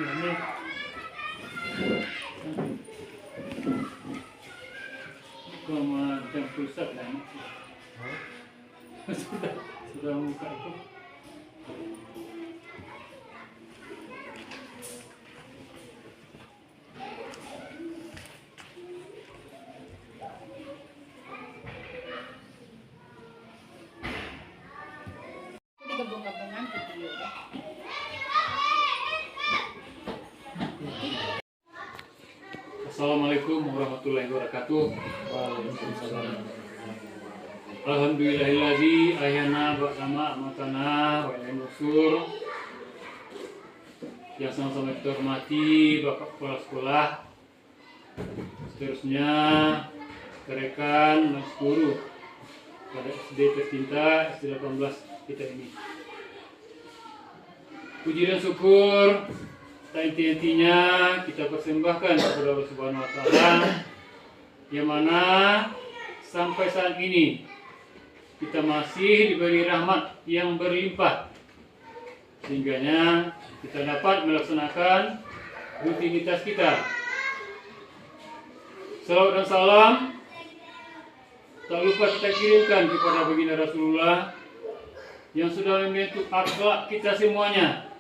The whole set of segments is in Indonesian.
ini jam pusat kan sudah buka itu. Gabung-gabungan video ya. Assalamualaikum warahmatullahi wabarakatuh. Waalaikumsalam. Alhamdulillahillazi ahyana ba'dama amatana wa ilaihi nusyur. Yang sama-sama kita hormati Bapak Kepala Sekolah, seterusnya rekan dan guru pada SD tercinta SD 18 kita ini. Puji dan syukur tak inti-intinya kita persembahkan kepada Allah Subhanahu wa taala yang mana sampai saat ini kita masih diberi rahmat yang berlimpah sehingganya kita dapat melaksanakan rutinitas kita. Salawat dan salam tak lupa kita kirimkan kepada baginda Rasulullah yang sudah membentuk akhlak kita semuanya,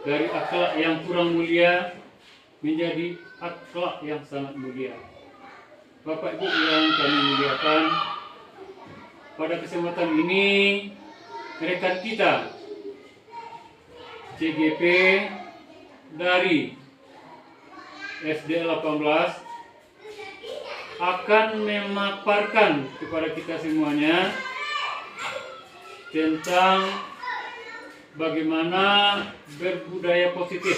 dari akhlak yang kurang mulia menjadi akhlak yang sangat mulia. Bapak Ibu yang kami muliakan, pada kesempatan ini rekan kita CGP dari SD 18 akan memaparkan kepada kita semuanya tentang bagaimana berbudaya positif.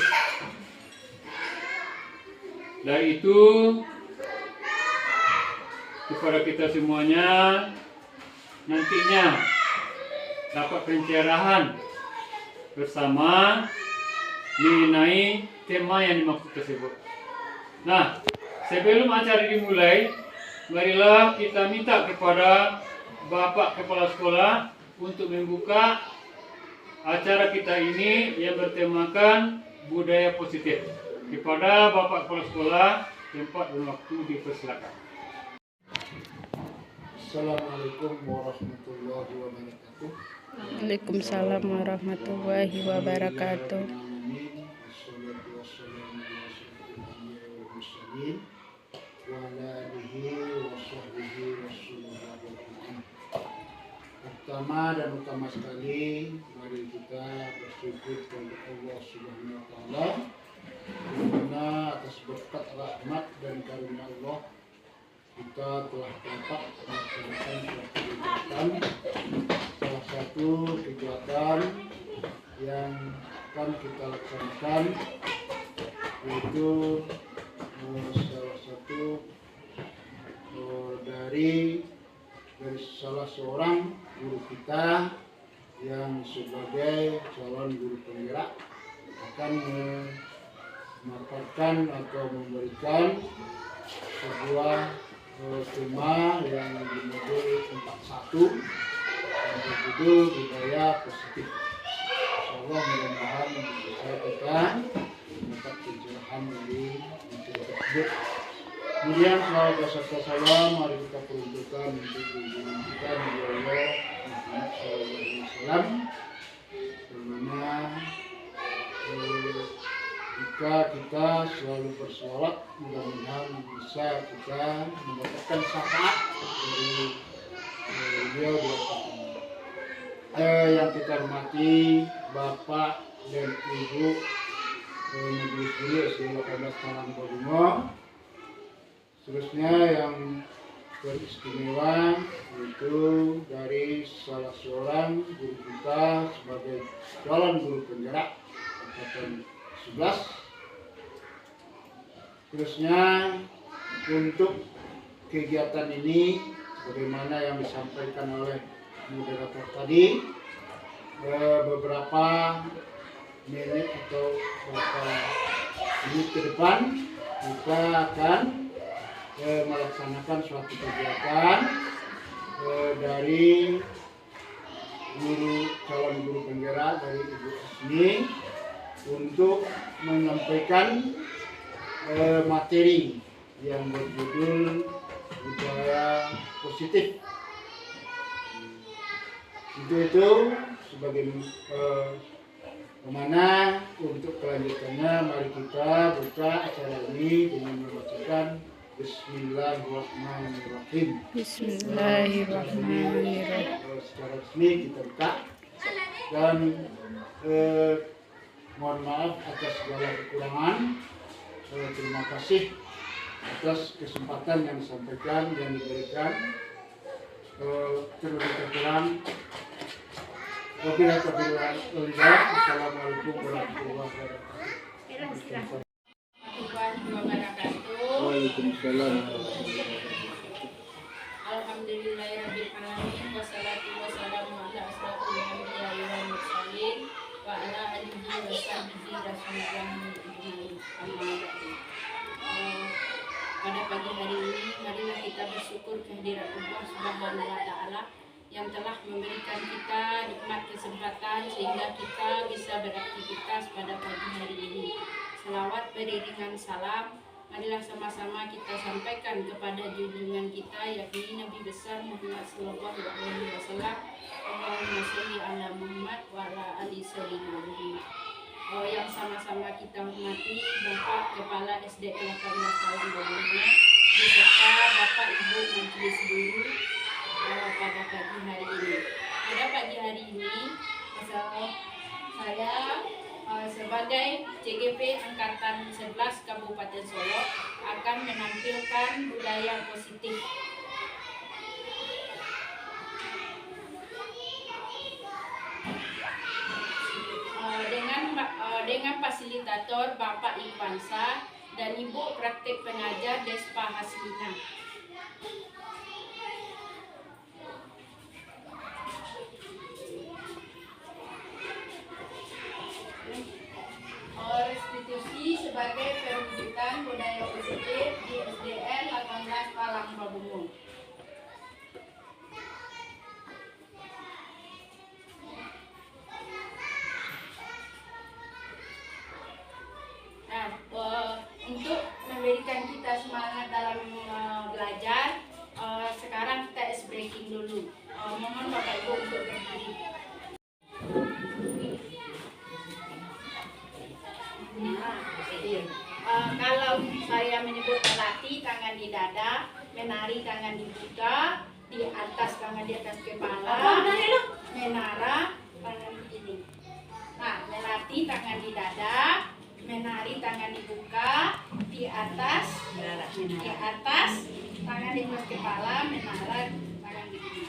Dari itu kepada kita semuanya nantinya dapat pencerahan bersama mengenai tema yang dimaksud tersebut. Nah, sebelum acara dimulai, marilah kita minta kepada Bapak Kepala Sekolah untuk membuka acara kita ini yang bertemakan budaya positif. Kepada Bapak Kepala Sekolah, tempat dan waktu dipersilakan. Assalamualaikum warahmatullahi wabarakatuh. Waalaikumsalam warahmatullahi wabarakatuh. Wassalatu wassalamu ala asyrofil anbiya'i wal mursalin wa ala alihi wa sahbihi wasallam. Pertama dan utama sekali, mari kita bersyukur kepada Allah Subhanahu wa taala karena atas berkat rahmat dan karunia Allah kita telah dapat melaksanakan suatu kegiatan. Salah satu kegiatan yang akan kita laksanakan yaitu salah satu dari salah seorang guru kita yang sebagai calon guru penggerak akan memaparkan atau memberikan sebuah tema yang dimodul 41 yang berjudul budaya positif. Insyaallah mudah-mudahan bisa kita mendapat pencerahan dari materi tersebut. Kemudian selawat beserta salam mari kita peruntukkan untuk junjungan kita Nabi Allah Muhammad SAW, dimana jika kita selalu bersolawat mudah-mudahan bisa kita mendapatkan syafaat dari beliau di atas ini. Yang kita hormati Bapak dan Ibu Majelis Guru SD 18 Talangbodungo, seterusnya yang beristimewa yaitu dari salah seorang guru kita sebagai calon guru penggerak angkatan 11. Terusnya untuk kegiatan ini sebagaimana yang disampaikan oleh moderator tadi, beberapa menit atau beberapa menit ke depan kita akan melaksanakan suatu kegiatan dari calon guru penggerak dari Ibu Asmi untuk menyampaikan materi yang berjudul budaya positif. Untuk itu sebagai kemana untuk kelanjutannya, mari kita buka acara ini dengan membacakan Bismillahirrahmanirrahim. Bismillahirrahmanirrahim. Secara resmi kita buka dan mohon maaf atas segala kekurangan. Terima kasih atas kesempatan yang disampaikan dan diberikan. Terlebih kurang. Assalamualaikum warahmatullahi wabarakatuh. Waalaikumsalam. Alhamdulillahirabbil alamin wassalatu wassalamu ala asrofil anbiya'i wal mursalin wa ala alihi wa sahbihi rasulillah amma ba'du. Pada pagi hari ini marilah kita bersyukur kehadirat Allah Subhanahu wa taala yang telah memberikan kita nikmat kesempatan sehingga kita bisa beraktivitas pada pagi hari ini. Selawat beriringan salam, marilah sama-sama kita sampaikan kepada junjungan kita yakni Nabi besar Muhammad sallallahu alaihi wasallam. Allahumma sholli ala Muhammad wa ala ali sayyidina Muhammad. Yang sama-sama kita hormati Bapak Kepala SDN 18 tahun Bogor beserta Bapak Ibu Majelis Guru pada pagi hari ini. Pada pagi hari ini saya sebagai CGP Angkatan 11 Kabupaten Solo akan menampilkan budaya positif. Dengan fasilitator Bapak Ikhwansa dan Ibu Praktek Pengajar Despa Haslina. Restitusi sebagai perwujudan budaya positif di SDN 18 Palang Babungu. Untuk memberikan kita semangat dalam belajar, sekarang kita ice breaking dulu. Mohon Bapak Ibu untuk berdiri. Kalau saya menyebut melatih, tangan di dada, menari tangan dibuka, di atas tangan di atas kepala, menara tangan begini. Nah, melatih tangan di dada, menari tangan dibuka, di atas tangan di atas kepala, menara tangan begini.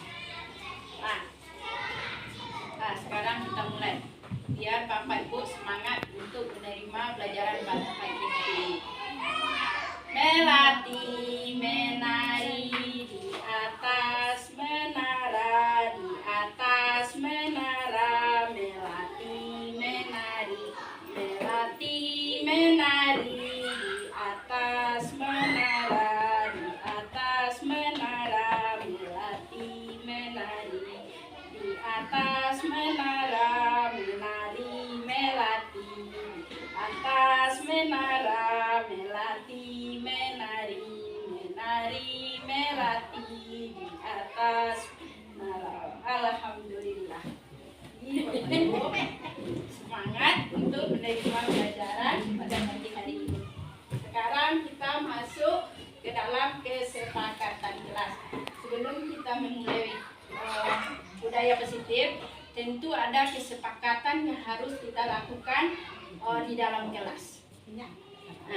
Nah, sekarang kita mulai. Biar Bapak Ibu semangat untuk menerima pelajaran pada pagi hari ini. Melatih, menari di atas menara, di atas menara, melatih, menari, melatih, menari di atas menara, di atas menara, melatih, menari di atas menara, menari, melatih atas menara, melatih, menari, menari, melatih di atas menara. Alhamdulillah. Semangat untuk menerima pelajaran pada pagi hari ini. Sekarang kita masuk ke dalam kesepakatan kelas. Sebelum kita memulai budaya positif, tentu ada kesepakatan yang harus kita lakukan di dalam kelas. Nah,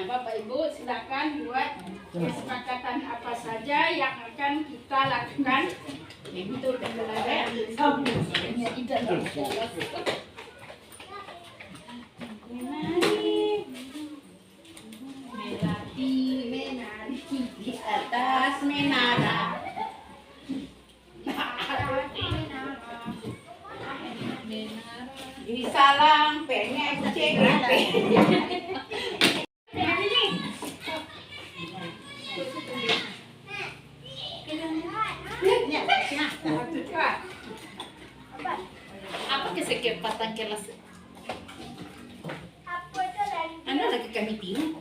Bapak Ibu silakan buat kesepakatan apa saja yang akan kita lakukan untuk belajar di dalam kelas. Melatih, menari di atas menara. Di salang pengen CGP. Apa kesepakatan kelas? kami tiru.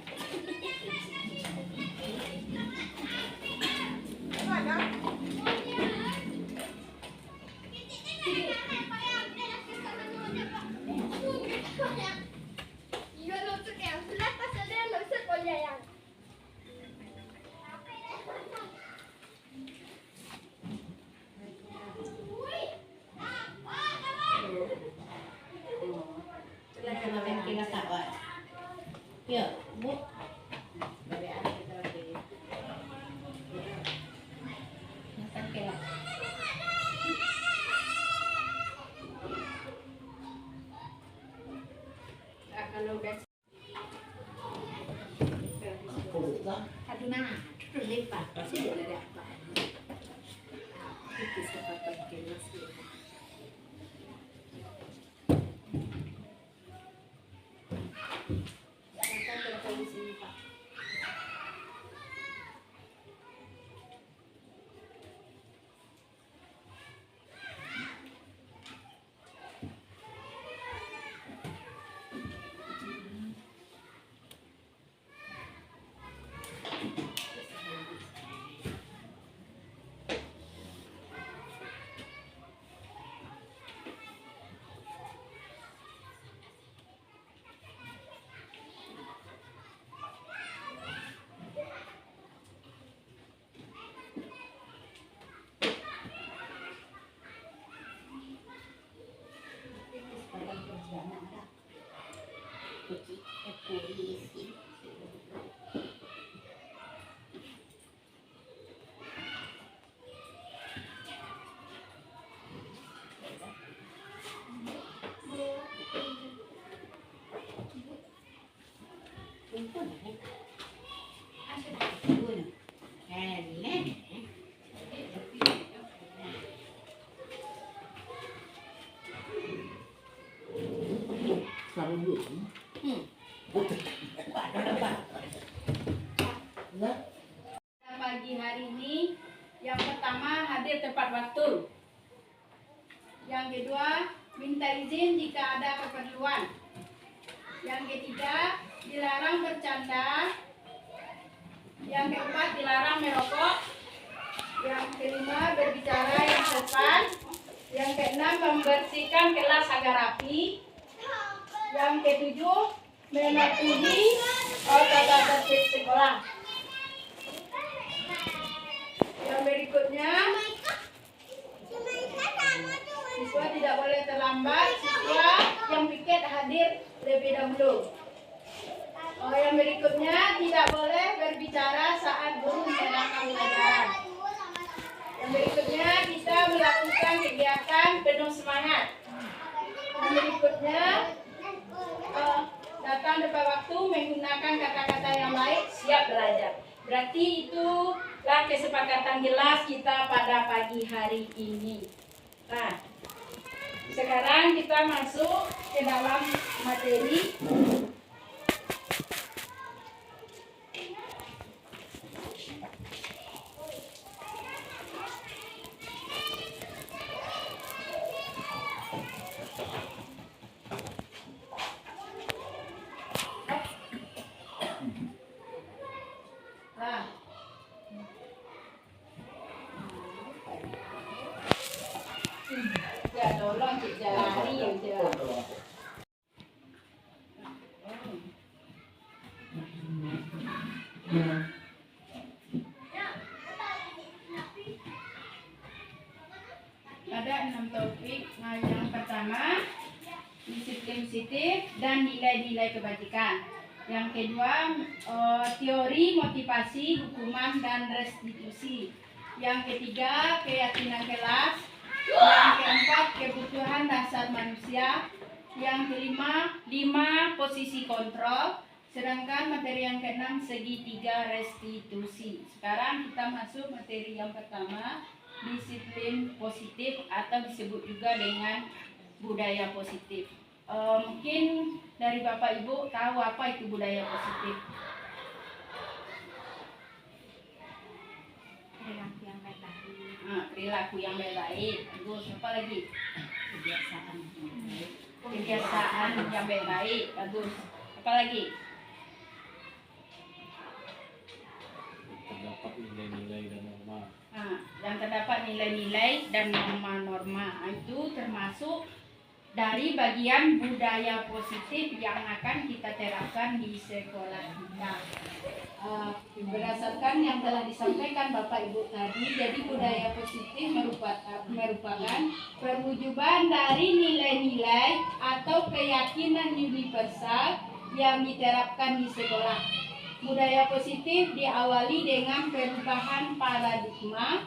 Ya, Bu. Kalau udah aduh nah, terus lipat pasti ada apa? Itu seperti kelas itu. Pagi hari ini, yang pertama hadir tepat waktu. Yang kedua, minta izin jika ada keperluan. Yang ketiga, dilarang bercanda. Yang keempat, dilarang merokok. Yang kelima, berbicara yang sopan. Yang keenam, membersihkan kelas agar rapi. Yang ketujuh, mematuhi tata tertib sekolah. Yang berikutnya, siswa tidak boleh terlambat. Siswa yang piket hadir lebih dahulu. Yang berikutnya, tidak boleh berbicara saat guru menerangkan pelajaran. Yang berikutnya, kita melakukan kegiatan penuh semangat. Yang berikutnya, datang tepat waktu, menggunakan kata-kata yang baik, siap belajar. Berarti itulah kesepakatan jelas kita pada pagi hari ini. Nah, sekarang kita masuk ke dalam materi. Ya, tolong cik jalani yang jelas. Ada 6 topik. Nah, yang pertama, disiplin positif dan nilai-nilai kebajikan. Yang kedua, teori motivasi, hukuman dan restitusi. Yang ketiga, keyakinan kelas. Yang keempat, kebutuhan dasar manusia. Yang kelima, 5 posisi kontrol. Sedangkan materi yang keenam, segitiga restitusi. Sekarang kita masuk materi yang pertama, disiplin positif atau disebut juga dengan budaya positif. Mungkin dari Bapak Ibu tahu apa itu budaya positif? Perilaku yang baik. Perilaku yang baik. Terus apa lagi? Kebiasaan yang baik. Bagus. Apa lagi? nilai-nilai dan norma. Yang terdapat nilai-nilai dan norma-norma itu termasuk dari bagian budaya positif yang akan kita terapkan di sekolah kita. Berdasarkan yang telah disampaikan Bapak Ibu tadi, jadi budaya positif merupakan perwujudan dari nilai-nilai atau keyakinan universal yang diterapkan di sekolah. Budaya positif diawali dengan perubahan paradigma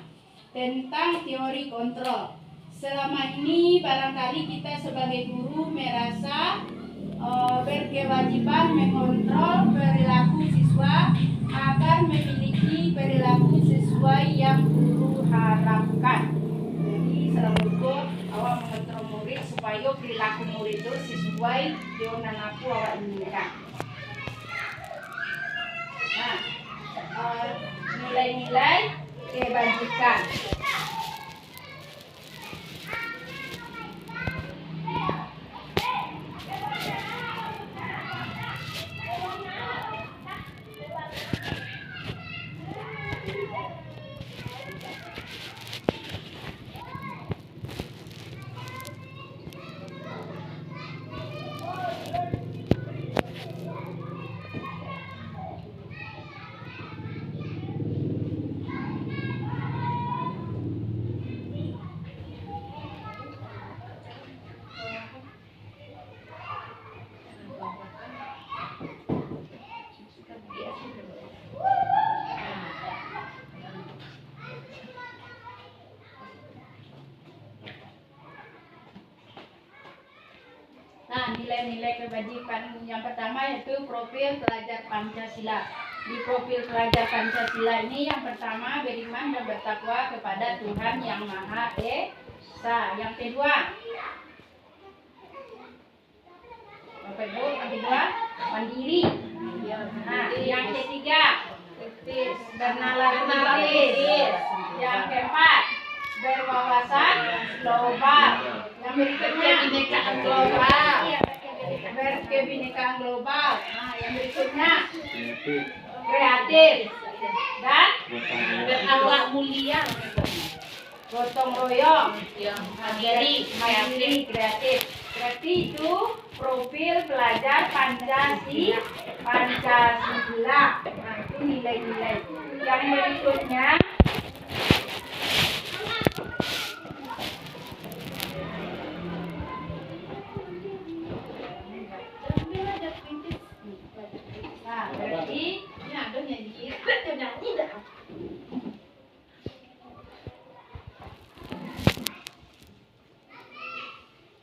tentang teori kontrol. Selama ini barangkali kita sebagai guru merasa berkewajiban mengontrol perilaku siswa agar memiliki perilaku sesuai yang guru harapkan. Jadi selama itu awak mengontrol murid supaya perilaku murid itu sesuai dengan apa awak inginkan. Nilai-nilai kebajikan. Nilai-nilai kebajikan yang pertama yaitu profil pelajar Pancasila. Di profil pelajar Pancasila ini yang pertama beriman dan bertakwa kepada Tuhan Yang Maha Esa. Yang kedua, Bapak Ibu, yang kedua mandiri. Yang ketiga bernalar kritis. Yang keempat berwawasan global. Yang berikutnya kebinekaan global. Berkebinekaan global. Yang berikutnya kreatif dan berakhlak mulia. Gotong royong. Mandiri, kreatif. Berarti itu profil pelajar Pancasila. Itu nilai-nilai. Yang berikutnya berarti ini ada nyanyi dah.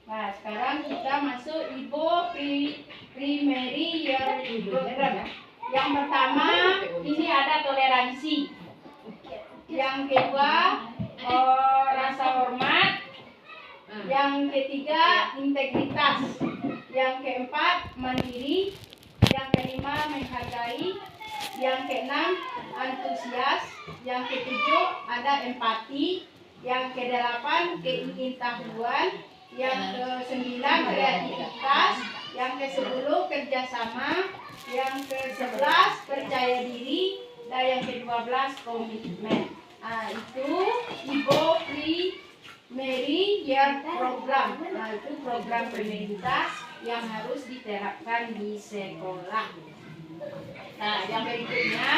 Nah, sekarang kita masuk Ibu Primary Year Program. Yang pertama ini ada toleransi. Yang kedua rasa hormat. Yang ketiga integritas. Yang keempat mandiri. Yang kelima menghargai. Yang keenam antusias. Yang ketujuh ada empati. Yang kedelapan keingintahuan. Yang ke-9 kreativitas. Yang ke-10 kerjasama. Yang ke-11 percaya diri. Dan yang ke-12 komitmen. Itu Ibu Primary Year Program. Itu program pemerintah yang harus diterapkan di sekolah. Yang berikutnya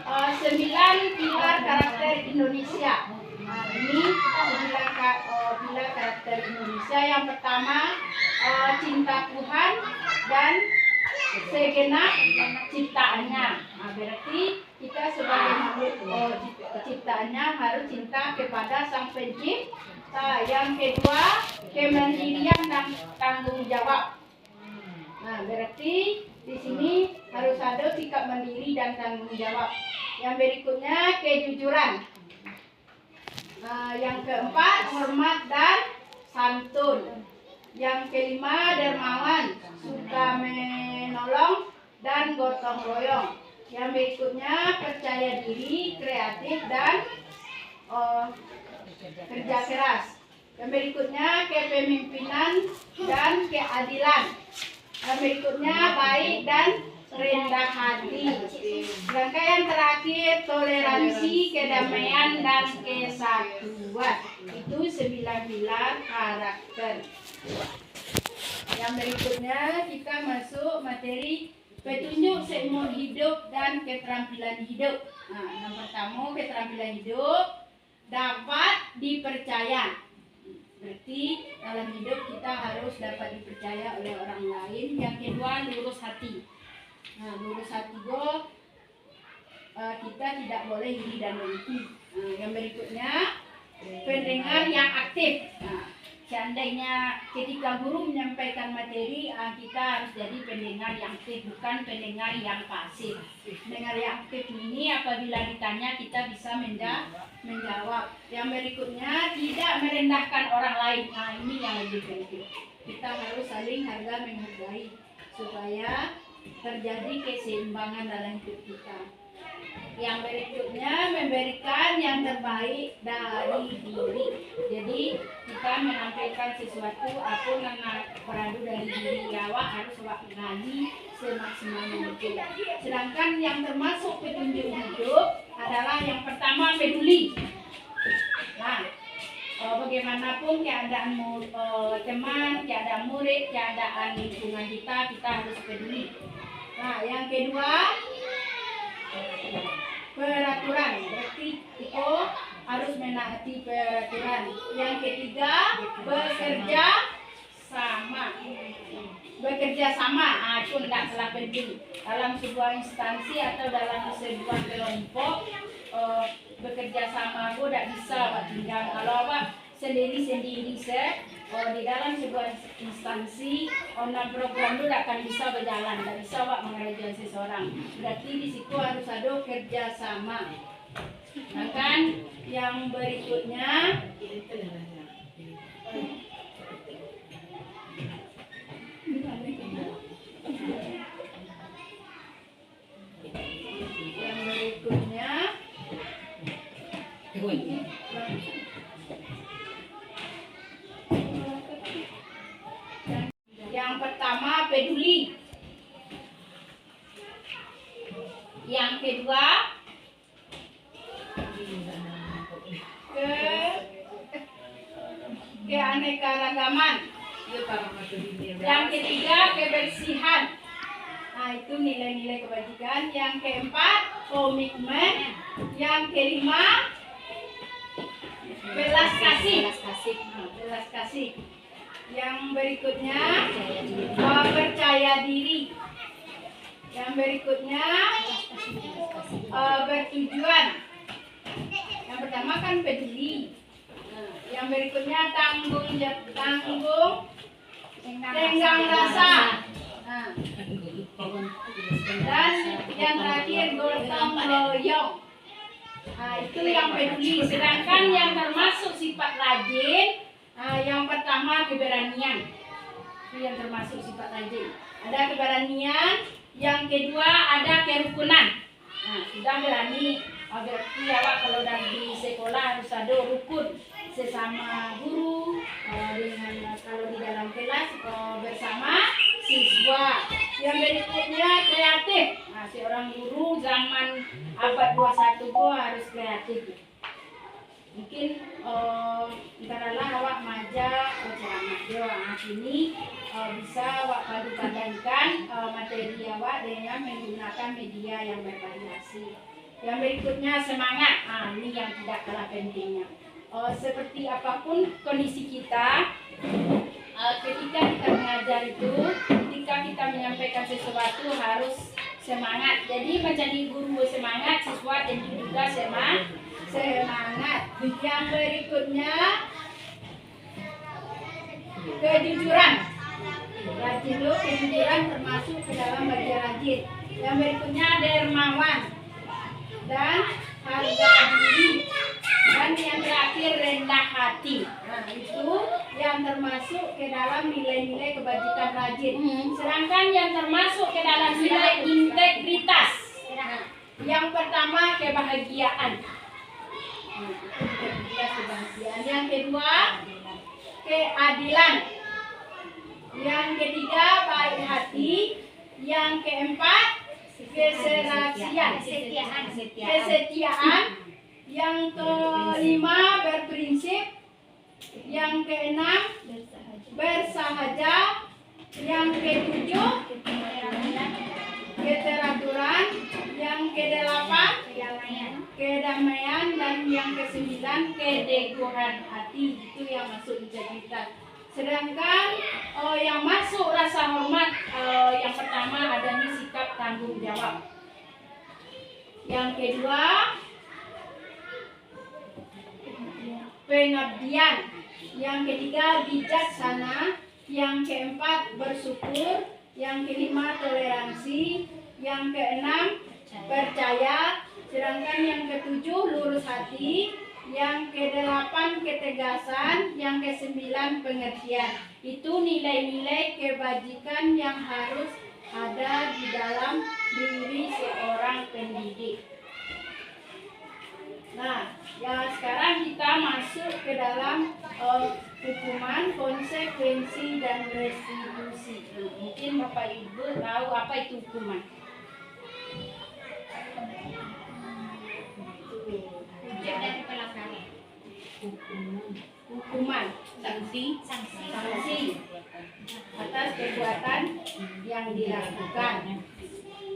9 pilar karakter Indonesia. Ini 9 pilar karakter Indonesia. Yang pertama cinta Tuhan dan segenap ciptaannya. Berarti kita sebagai makhluk ciptaannya harus cinta kepada Sang Pencipta. Yang kedua kemandirian dan tanggung jawab. Berarti di sini harus ada sikap mandiri dan tanggung jawab. Yang berikutnya kejujuran. Yang keempat hormat dan santun. Yang kelima dermawan, suka menolong dan gotong royong. Yang berikutnya percaya diri, kreatif dan kerja keras. Yang berikutnya kepemimpinan dan keadilan. Yang berikutnya baik dan rendah hati. Sedangkan yang terakhir toleransi, kedamaian dan kesatuan. Itu 9 pilar karakter. Yang berikutnya kita masuk materi petunjuk seumur hidup dan keterampilan hidup. Nah, yang pertama keterampilan hidup dapat dipercaya. Berarti dalam hidup kita harus dapat dipercaya oleh orang lain. Yang kedua lurus hati. Nah, lurus hati kita tidak boleh iri dan dengki. Nah, yang berikutnya pendengar yang aktif. Nah, seandainya ketika guru menyampaikan materi, kita harus jadi pendengar yang aktif, bukan pendengar yang pasif. Pendengar yang aktif ini apabila ditanya kita bisa menjawab. Yang berikutnya tidak merendahkan orang lain. Nah, ini yang lebih penting. Kita harus saling harga menghargai supaya terjadi keseimbangan dalam hidup kita. Yang berikutnya memberikan yang terbaik dari diri. Jadi kita menampilkan sesuatu apa yang beradu dari diri awak harus awak kenali semaksimal mungkin. Sedangkan yang termasuk petunjuk hidup adalah yang pertama peduli. Nah, bagaimanapun keadaan teman, keadaan murid, keadaan lingkungan kita harus peduli. Nah, yang kedua peraturan, berarti itu harus menaati peraturan. Yang ketiga bekerja sama. Itu tidak salah penting dalam sebuah instansi atau dalam sebuah kelompok. Bekerja sama itu tidak bisa tinggal kalau sendiri di dalam sebuah instansi program itu tidak akan bisa berjalan, tidak bisa mengerjakan seseorang. Berarti di situ harus ada kerjasama. Nah kan yang berikutnya yang pertama peduli, yang kedua keanekaragaman, yang ketiga kebersihan. Nah, itu nilai-nilai kebajikan. Yang keempat komitmen, yang kelima belas kasih. Belas kasih. Yang berikutnya percaya diri. Yang berikutnya bertujuan. Yang pertama kan peduli. Yang berikutnya tenggang rasa. Nah. Dan yang terakhir gotong royong. Nah, itu yang peduli. Sedangkan yang termasuk sifat rajin, yang pertama keberanian. Itu yang termasuk sifat rajin. Ada keberanian. Yang kedua ada kerukunan. Nah, sudah berani. Berarti kalau di sekolah harus ada rukun sesama guru, dengan kalau di dalam kelas bersama siswa. Yang berikutnya kreatif. Nah, seorang guru zaman abad 21 harus kreatif. Mungkin antaralah awak maja ceramah doa ini bisa awak padu-padankan materi awak dengan menggunakan media yang bervariasi. Yang berikutnya semangat. Ini yang tidak kalah pentingnya. Seperti apapun kondisi kita, ketika kita mengajar itu, ketika kita menyampaikan sesuatu harus semangat. Jadi menjadi guru semangat, siswa jadi juga semangat. Yang berikutnya kejujuran. Rajin dulu, kejujuran termasuk ke dalam bagian rajin. Yang berikutnya dermawan dan harga diri. Dan yang terakhir rendah hati. Nah, itu yang termasuk ke dalam nilai-nilai kebajikan rajin. Sedangkan yang termasuk ke dalam nilai integritas. Yang pertama kebahagiaan. Yang kedua keadilan. Yang ketiga baik hati. Yang keempat kesetiaan. Yang kelima berprinsip. Yang keenam bersahaja. Yang ketujuh keteraturan. Yang kedelapan kedamaian, dan yang kesembilan keteguhan hati. Itu yang masuk integritas. Sedangkan yang masuk rasa hormat, yang pertama adanya sikap tanggung jawab. Yang kedua pengabdian. Yang ketiga bijaksana. Yang keempat bersyukur. Yang kelima toleransi. Yang keenam percaya. Sedangkan yang ketujuh lurus hati. Yang kedelapan ketegasan. Yang kesembilan pengertian. Itu nilai-nilai kebajikan yang harus ada di dalam diri seorang pendidik. Nah, ya sekarang kita masuk ke dalam hukuman, konsekuensi, dan restitusi. Mungkin Bapak Ibu tahu apa itu hukuman. Hukum dari pelanggaran. Hukuman, sanksi atas perbuatan yang dilakukan.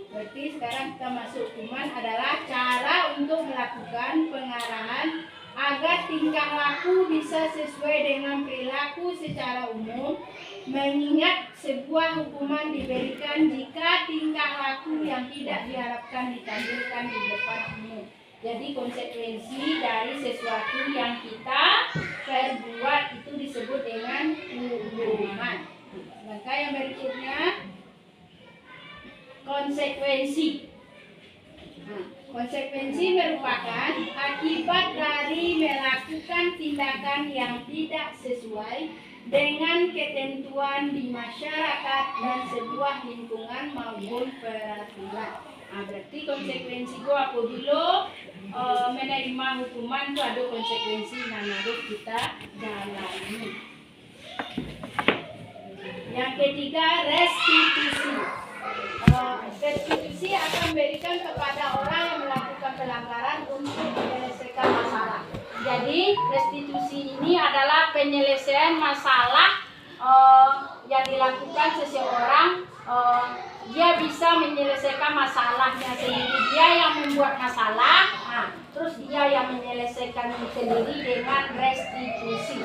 Berarti sekarang kita masuk hukuman adalah cara untuk melakukan pengarahan agar tingkah laku bisa sesuai dengan perilaku secara umum, mengingat sebuah hukuman diberikan jika tingkah laku yang tidak diharapkan ditampilkan di depan umum. Jadi konsekuensi dari sesuatu yang kita perbuat itu disebut dengan hukuman. Maka yang berikutnya konsekuensi. Konsekuensi merupakan akibat dari melakukan tindakan yang tidak sesuai dengan ketentuan di masyarakat dan sebuah lingkungan maupun peraturan. Berarti konsekuensi itu apabila menerima hukuman itu ada konsekuensi yang harus kita jalani. Yang ketiga restitusi. Restitusi akan memberikan kepada orang yang melakukan pelanggaran untuk menyelesaikan masalah. Jadi restitusi ini adalah penyelesaian masalah yang dilakukan seseorang. Dia bisa menyelesaikan masalahnya sendiri. Dia yang membuat masalah, terus dia yang menyelesaikan sendiri dengan restitusi.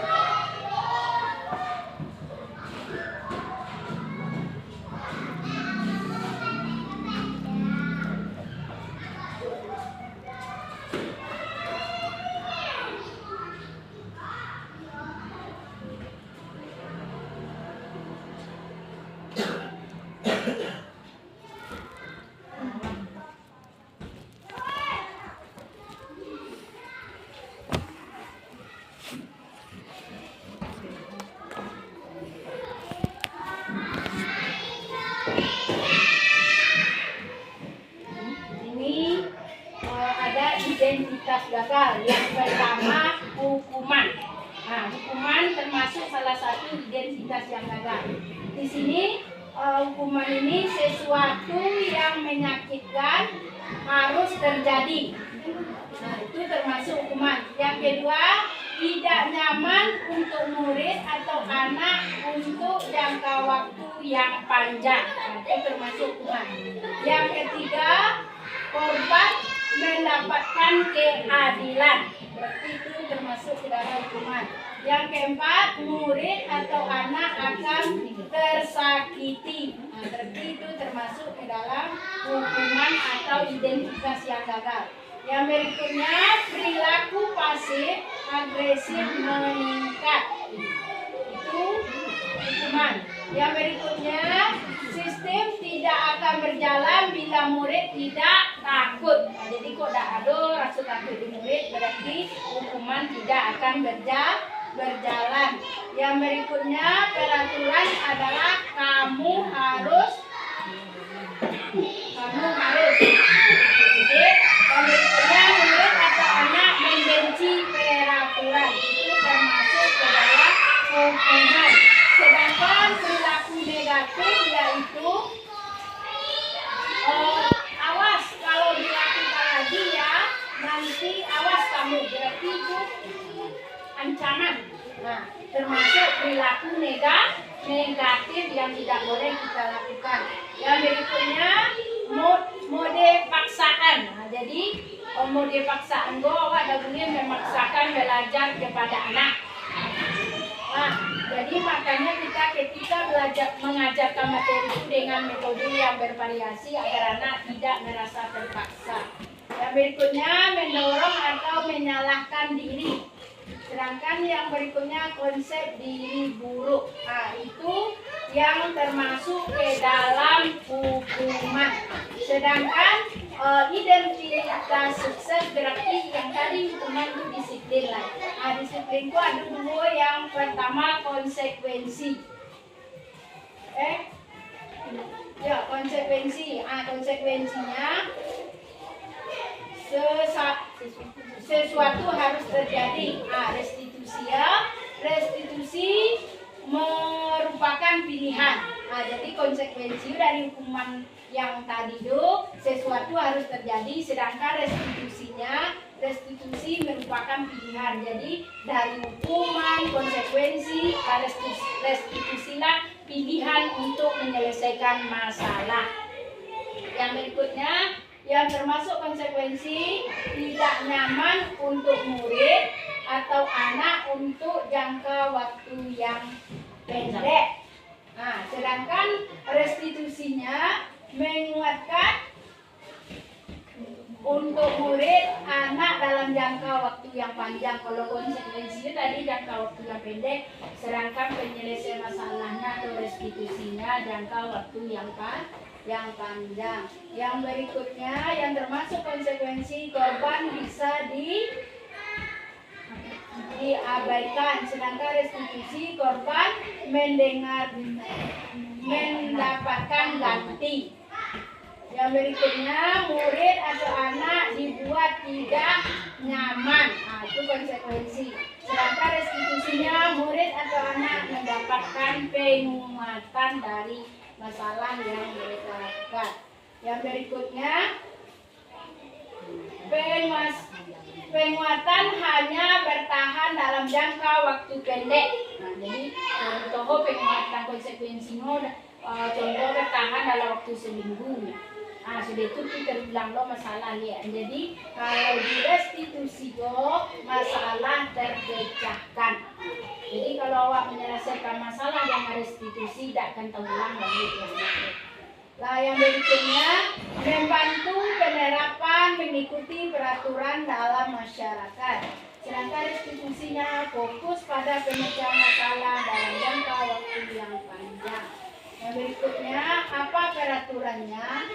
Identitas gagal. Yang pertama hukuman. Hukuman termasuk salah satu identitas yang gagal. Di sini hukuman ini sesuatu yang menyakitkan harus terjadi. Itu termasuk hukuman. Yang kedua, tidak nyaman untuk murid atau anak untuk jangka waktu yang panjang. Itu termasuk hukuman. Yang ketiga, korban mendapatkan keadilan. Berarti itu termasuk ke dalam hukuman. Yang keempat, murid atau anak akan tersakiti. Berarti itu termasuk ke dalam hukuman atau identitas yang gagal. Yang berikutnya, perilaku pasif agresif meningkat. Itu hukuman. Yang berikutnya, sistem tidak akan berjalan bila murid tidak takut. Jadi kok tidak ada rasa takut di murid, berarti hukuman tidak akan berjalan. Yang berikutnya, peraturan adalah kamu harus. Jadi, yang berikutnya, murid atau anak membenci peraturan. Itu termasuk ke dalam hukuman. Sedangkan perilaku negatif yaitu negatif yang tidak boleh kita lakukan. Yang berikutnya mode paksaan. Nah, jadi mode paksaan awak dah boleh memaksakan belajar kepada anak. Nah, jadi makanya kita ketika belajar mengajarkan materi itu dengan metode yang bervariasi agar anak tidak merasa terpaksa. Yang berikutnya mendorong atau menyalahkan diri. Sedangkan yang berikutnya konsep diri buruk. Nah, itu yang termasuk ke dalam hukuman. Sedangkan identitas sukses berarti yang tadi hukuman itu disiplin lah. Nah, disiplin itu ada dua. Yang pertama konsekuensi. Ya, konsekuensi. Konsekuensinya sesuatu harus terjadi. Restitusi merupakan pilihan. Jadi konsekuensi dari hukuman yang tadi itu sesuatu harus terjadi, sedangkan restitusi merupakan pilihan. Jadi dari hukuman, konsekuensi, restitusilah pilihan untuk menyelesaikan masalah. Yang berikutnya yang termasuk konsekuensi tidak nyaman untuk murid atau anak untuk jangka waktu yang pendek. Nah, sedangkan restitusinya menguatkan untuk murid anak dalam jangka waktu yang panjang. Kalau konsekuensinya tadi jangka waktu yang pendek, sedangkan penyelesaian masalahnya atau restitusinya jangka waktu yang panjang. Yang berikutnya yang termasuk konsekuensi korban bisa diabaikan, sedangkan restitusi korban mendapatkan ganti. Yang berikutnya murid atau anak dibuat tidak nyaman. Nah, itu konsekuensi. Sedangkan restitusinya murid atau anak mendapatkan penguatan dari masalah yang mereka lakukan. Yang berikutnya penguatan hanya bertahan dalam jangka waktu pendek. Nah, jadi contoh penguatan konsekuensinya contoh bertahan dalam waktu seminggu. Nah, sudah itu kita bilang lo masalah ya. Jadi kalau di restitusi masalah terpecahkan. Jadi kalau awak menyelesaikan masalah dengan restitusi tidak akan terulang lagi. Nah, yang berikutnya membantu penerapan mengikuti peraturan dalam masyarakat. Sedangkan restitusinya fokus pada pemecahan masalah dalam jangka waktu yang panjang. Yang berikutnya, apa peraturannya?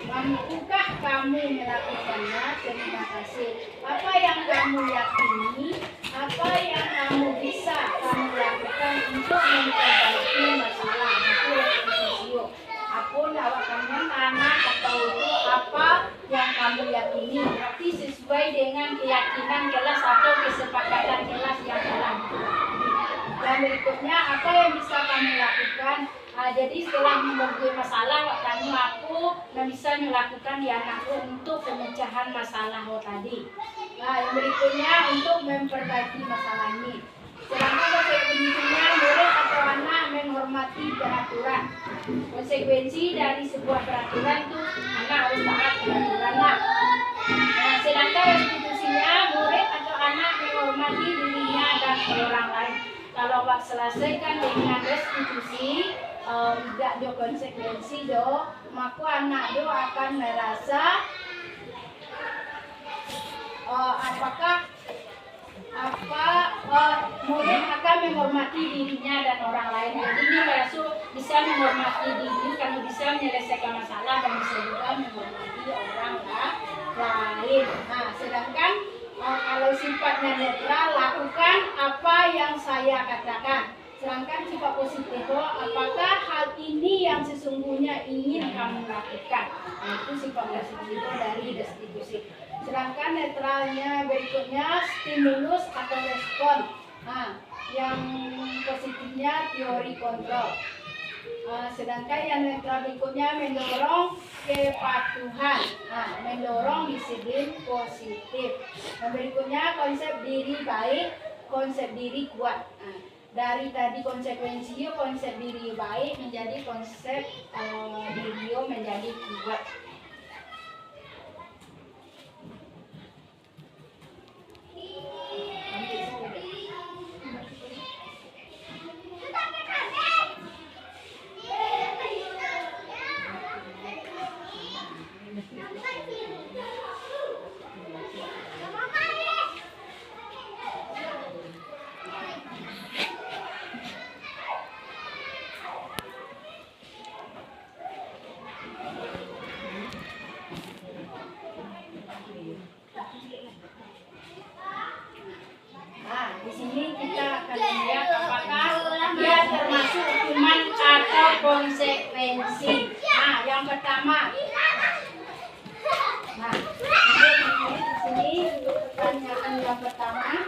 Mampukah kamu melakukannya? Terima kasih. Apa yang kamu yakini? Apa yang kamu bisa kamu lakukan untuk memperbaiki masalah? Itu restitusi. Apapun awak kamu anak atau itu apa yang kamu yakini? Berarti sesuai dengan keyakinan kelas atau kesepakatan kelas yang telah ditetapkan. Dan berikutnya, apa yang bisa kamu lakukan? Jadi setelah memiliki masalah, aku bisa melakukan di anakku untuk pemecahan masalah tadi. Nah, yang berikutnya untuk memperbaiki masalah ini. Sedangkan konsekuensinya murid atau anak menghormati peraturan. Konsekuensi dari sebuah peraturan itu anak harus taat peraturannya. Nah, sedangkan restitusinya murid atau anak menghormati dirinya dan orang lain. Kalau awak selesaikan dengan restitusi, tidak ada konsekuensi maka anak akan merasa murid akan menghormati dirinya dan orang lain. Jadi dia merasa bisa menghormati diri karena bisa menyelesaikan masalah dan bisa juga menghormati orang lain. Nah, sedangkan kalau sifatnya netral, lakukan apa yang saya katakan. Sedangkan sifat positif, apakah hal ini yang sesungguhnya ingin kamu lakukan? Nah, itu sifat positif dari restitusi. Sedangkan netralnya berikutnya stimulus atau respon. Nah, yang positifnya teori kontrol. Sedangkan yang netral berikutnya mendorong kepatuhan. Nah, mendorong disiplin positif. Yang berikutnya konsep diri baik, konsep diri kuat. Nah, dari tadi konsekuensi konsep diri baik menjadi konsep diri menjadi kuat. Nah, di sini kita akan lihat apakah dia termasuk hukuman atau konsekuensi. Nah, yang pertama. Nah, di sini untuk pertanyaan yang pertama,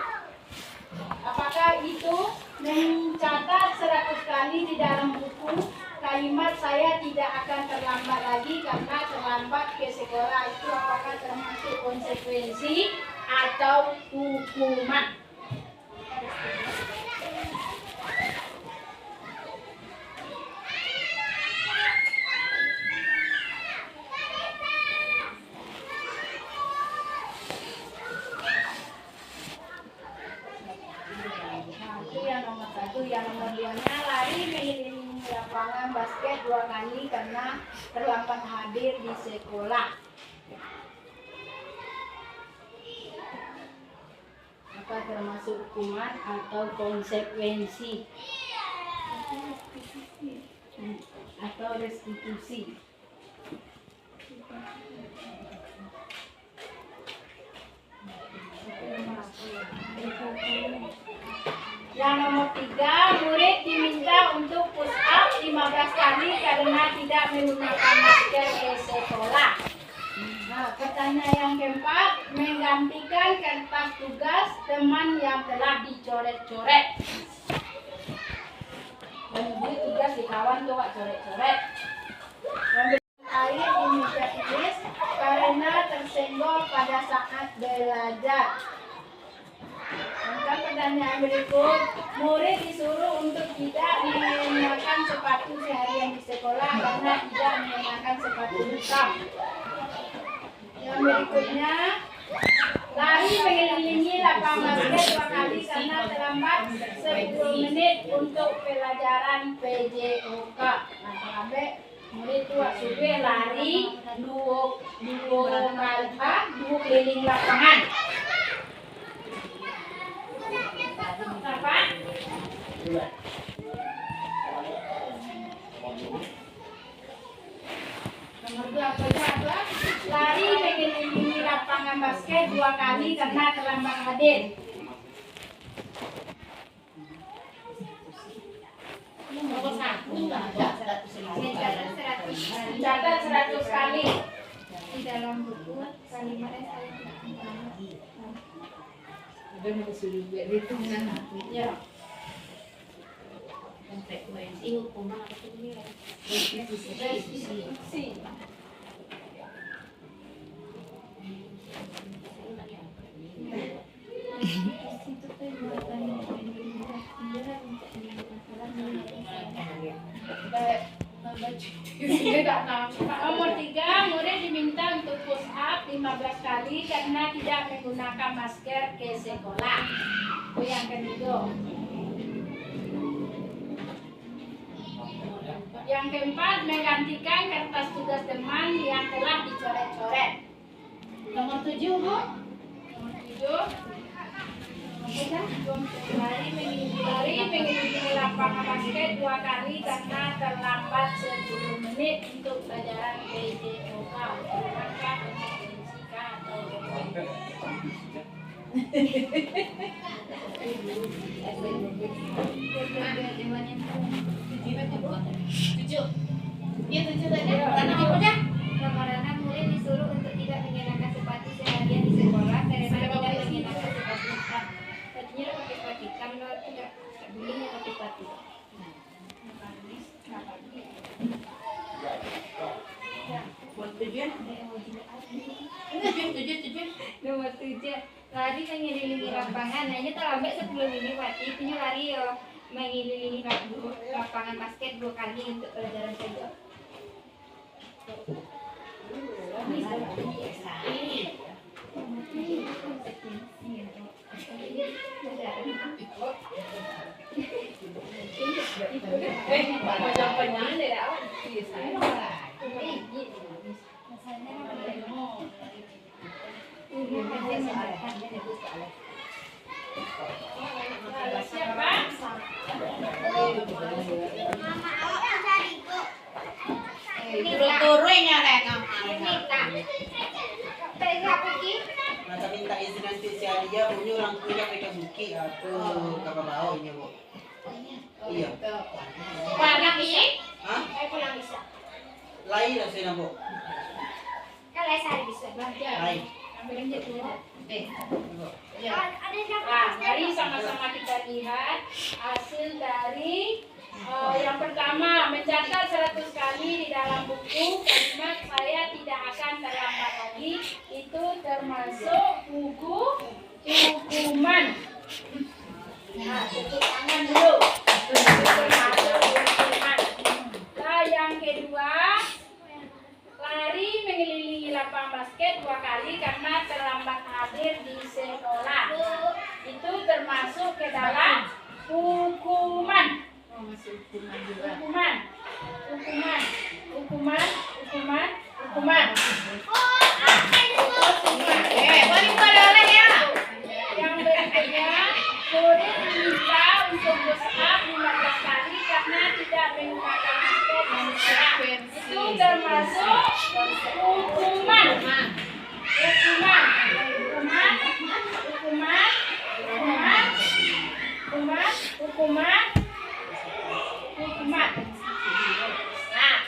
apakah itu mencatat 100 kali di dalam buku kalimat saya tidak akan terlambat lagi karena terlambat ke sekolah, itu apakah termasuk konsekuensi atau hukuman? Itu yang nomor 1. Yang nomor 2-nya lari mengelilingi lapangan basket 2 kali karena terlambat hadir di sekolah. Apa termasuk hukuman atau konsekuensi atau restitusi? Yang nomor 3, murid diminta untuk push up 15 kali karena tidak menggunakan masker di sekolah. Nah, pertanyaan yang keempat, menggantikan kertas tugas teman yang telah dicoret-coret. Memberi tugas di kawan tuh coret-coret. Air di meja tulis karena tersenggol pada saat belajar. Maka pertanyaan berikut, murid disuruh untuk tidak mengenakan sepatu seharian di sekolah karena tidak mengenakan sepatu hitam. Yang berikutnya, lari mengelilingi lapangan basket 2 kali karena terlambat 10 menit untuk pelajaran PJOK. Nah, sampai murid tua sudah lari 2 keliling lapangan. Apa? Nomor 2 apa? Lari mengelilingi lapangan basket 2 kali karena terlambat hadir. Nomor 1 catat 100 kali. Di dalam buku kalimatnya saya ya. Konsekuensi hukuman apa itu? Restitusi. Nomor 3, murid diminta untuk push up 15 kali karena tidak menggunakan masker ke sekolah. Itu yang kedua. Yang keempat, menggantikan kertas tugas teman yang telah dicoret-coret. Nomor 7, Bu. Nomor 7. Lari mengelilingi lapangan basket 2 kali karena terlambat 10 menit untuk pelajaran PJOK. Maka konsekuensikan atau Iya 7 tadi. Karena apa dah? Karena murid disuruh untuk tidak mengenakan sepatu seharian di sekolah karena tidak mengenakan sepatu hitam. Tadinya pakai sepatu hitam, lo tidak boleh pakai sepatu. Nomor 7, lari mengelilingi lapangan. Nah ini terlambat 10 menit, Wati. Punya lari ya. mengelilingi lapangan basket 2 kali untuk pelajaran saja. Siapa? Turu-turunya lek Masa minta izin nanti si Alia punya orang tuanya mereka buki aku kapal bau ini bu. Iya. Warna ini? Hah? Pulang bisa. Lain lah saya bu. Kalau saya bisa. Lain. Ambilin aja dulu. Ya. Nah, mari sama-sama kita lihat hasil dari yang pertama, mencatat 100 kali di dalam buku kalimat saya tidak akan terlambat lagi. Itu termasuk hukuman. Nah, tepuk tangan dulu. Termasuk hukuman. Nah, yang kedua, lari mengelilingi lapangan basket 2 kali karena terlambat hadir di sekolah. Itu termasuk ke dalam hukuman. Hukuman. boleh boleh ya. Yang berikutnya, murid diminta untuk bersiap 15 kali karena tidak menggunakan masker dan seragam. Itu termasuk hukuman. Nah,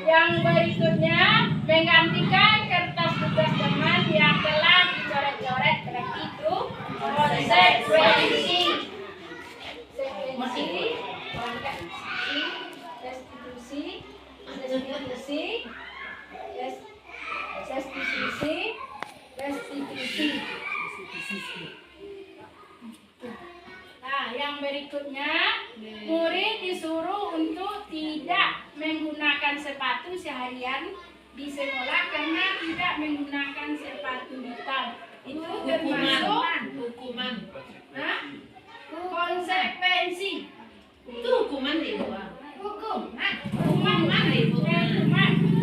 yang berikutnya menggantikan kertas tugas teman yang telah dicoret-coret, berarti itu konsekuensi. Restitusi. Nah, yang berikutnya, murid disuruh untuk tidak menggunakan sepatu seharian di sekolah karena tidak menggunakan sepatu hitam. Itu termasuk Hukuman. Hah? Konsekuensi. Itu hukuman di luar. Hukuman.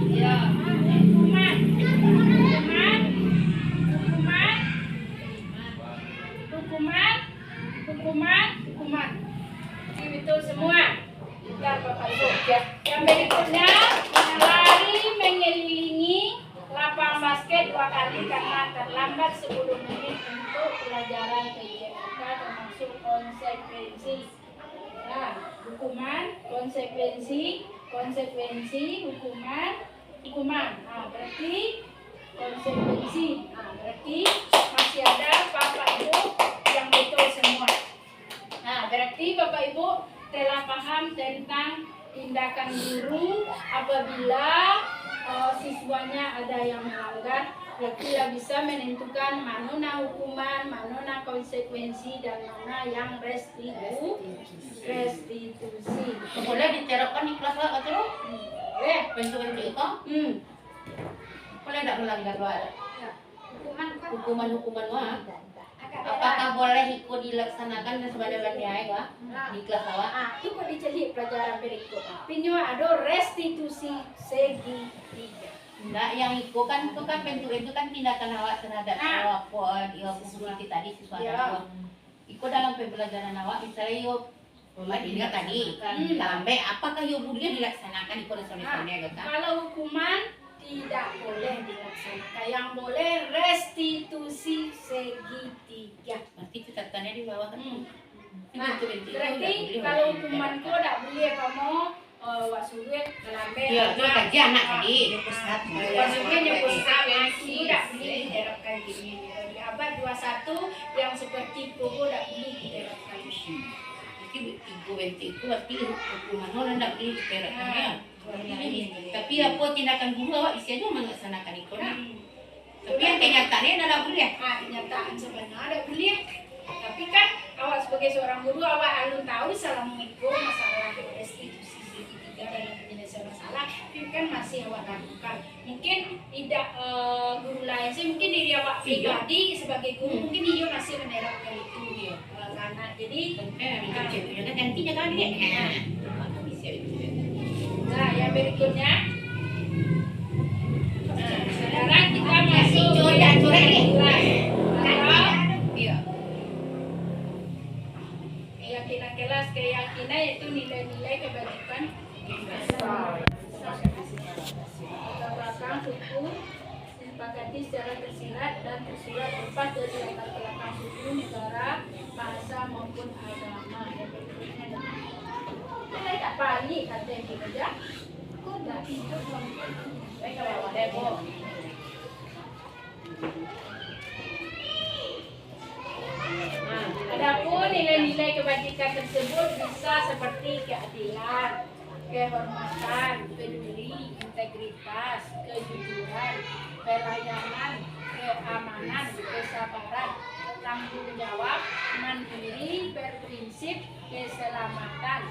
Ya. Hukuman. Ini betul semua. Bentar, Bapak Ibu. Yang berikutnya, lari mengelilingi lapangan basket 2 kali karena terlambat 10 menit untuk pelajaran PJMK termasuk konsekuensi. Nah, hukuman, konsekuensi, hukuman. Nah, berarti konsekuensi. Nah, berarti masih ada Bapak Ibu yang betul semua. Nah, berarti Bapak Ibu telah paham tentang tindakan guru apabila siswanya ada yang melanggar. Kita bisa menentukan mana hukuman, mana konsekuensi, dan mana yang restitusi. Boleh diterapkan di kelas lah atau Boleh. bentuk-bentuk itu? Boleh tidak melanggar wala? Hukuman wah. Apakah boleh ikut dilaksanakan dan sebenarnya ya di kelas awak? Itu kok dicari pelajaran berikut. Pinyo ada restitusi segitiga. Enggak, yang itu kan bentuk itu kan tindakan awak terhadap awak siswa tadi siswa awak. Ikut dalam pembelajaran awak misalnya yuk Madinah tadi sampai apakah yuk budaya dilaksanakan ikut soalnya kan? Kalau hukuman tidak boleh dilaksanakan. Yang boleh restitusi segitiga. Berarti catatannya di bawah kan? Nah, berarti kalau hukuman kau tidak boleh kamu wasuwe kelambe. Iya, itu kajian anak tadi. Wasuwe nyepuskan itu tidak boleh diterapkan gini. Di abad 21 yang seperti kau tidak boleh diterapkan. Jadi itu berarti hukuman orang tidak boleh diterapkan ya. Tapi apa tindakan guru awak isi aja melaksanakan itu. Tapi yang kenyataannya adalah boleh. Kenyataan sebenarnya ada boleh. Tapi kan awak sebagai seorang guru awak harus tahu assalamualaikum masalah restitusi segitiga dalam penyelesaian masalah itu kan masih awak lakukan. Mungkin tidak guru lain sih, mungkin diri awak pribadi sebagai guru mungkin dia masih menerapkan itu anak. Jadi gantinya kan dia. nah yang berikutnya sekarang kita masuk Coret kelas. Iya. Keyakinan kelas, keyakinan yaitu nilai-nilai kebajikan universal. Latar belakang suku disepakati secara tersirat dan tersurat lepas dari latar belakang suku, negara, bahasa maupun agama. Yang berikutnya adalah nilai tak paling kata yang kerja. Kok tak hidup baik kalau ada kok. Adapun nilai-nilai kebajikan tersebut bisa seperti keadilan, kehormatan, peduli, integritas, kejujuran, pelayanan, keamanan, kesabaran, tanggung jawab, mandiri, berprinsip, keselamatan,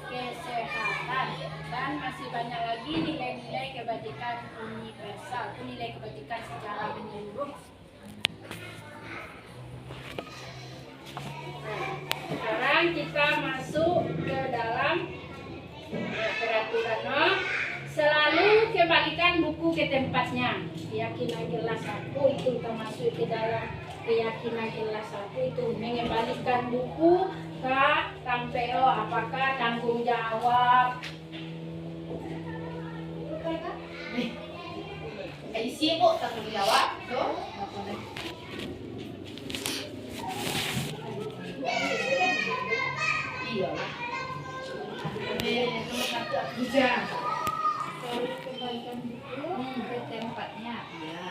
kesehatan, dan masih banyak lagi nilai-nilai kebajikan universal, itu nilai kebajikan secara menyeluruh. Sekarang kita masuk ke dalam peraturan. Selalu kembalikan buku ke tempatnya. Keyakinan kelas 1 itu termasuk ke dalam keyakinan kelas 1 itu mengembalikan buku ke tampeo. Apakah tanggung jawab? Isi bu tanggung jawab. Tuh. Iya. Nomor 1 bisa. Selalu kembalikan buku ke tempatnya. Iya.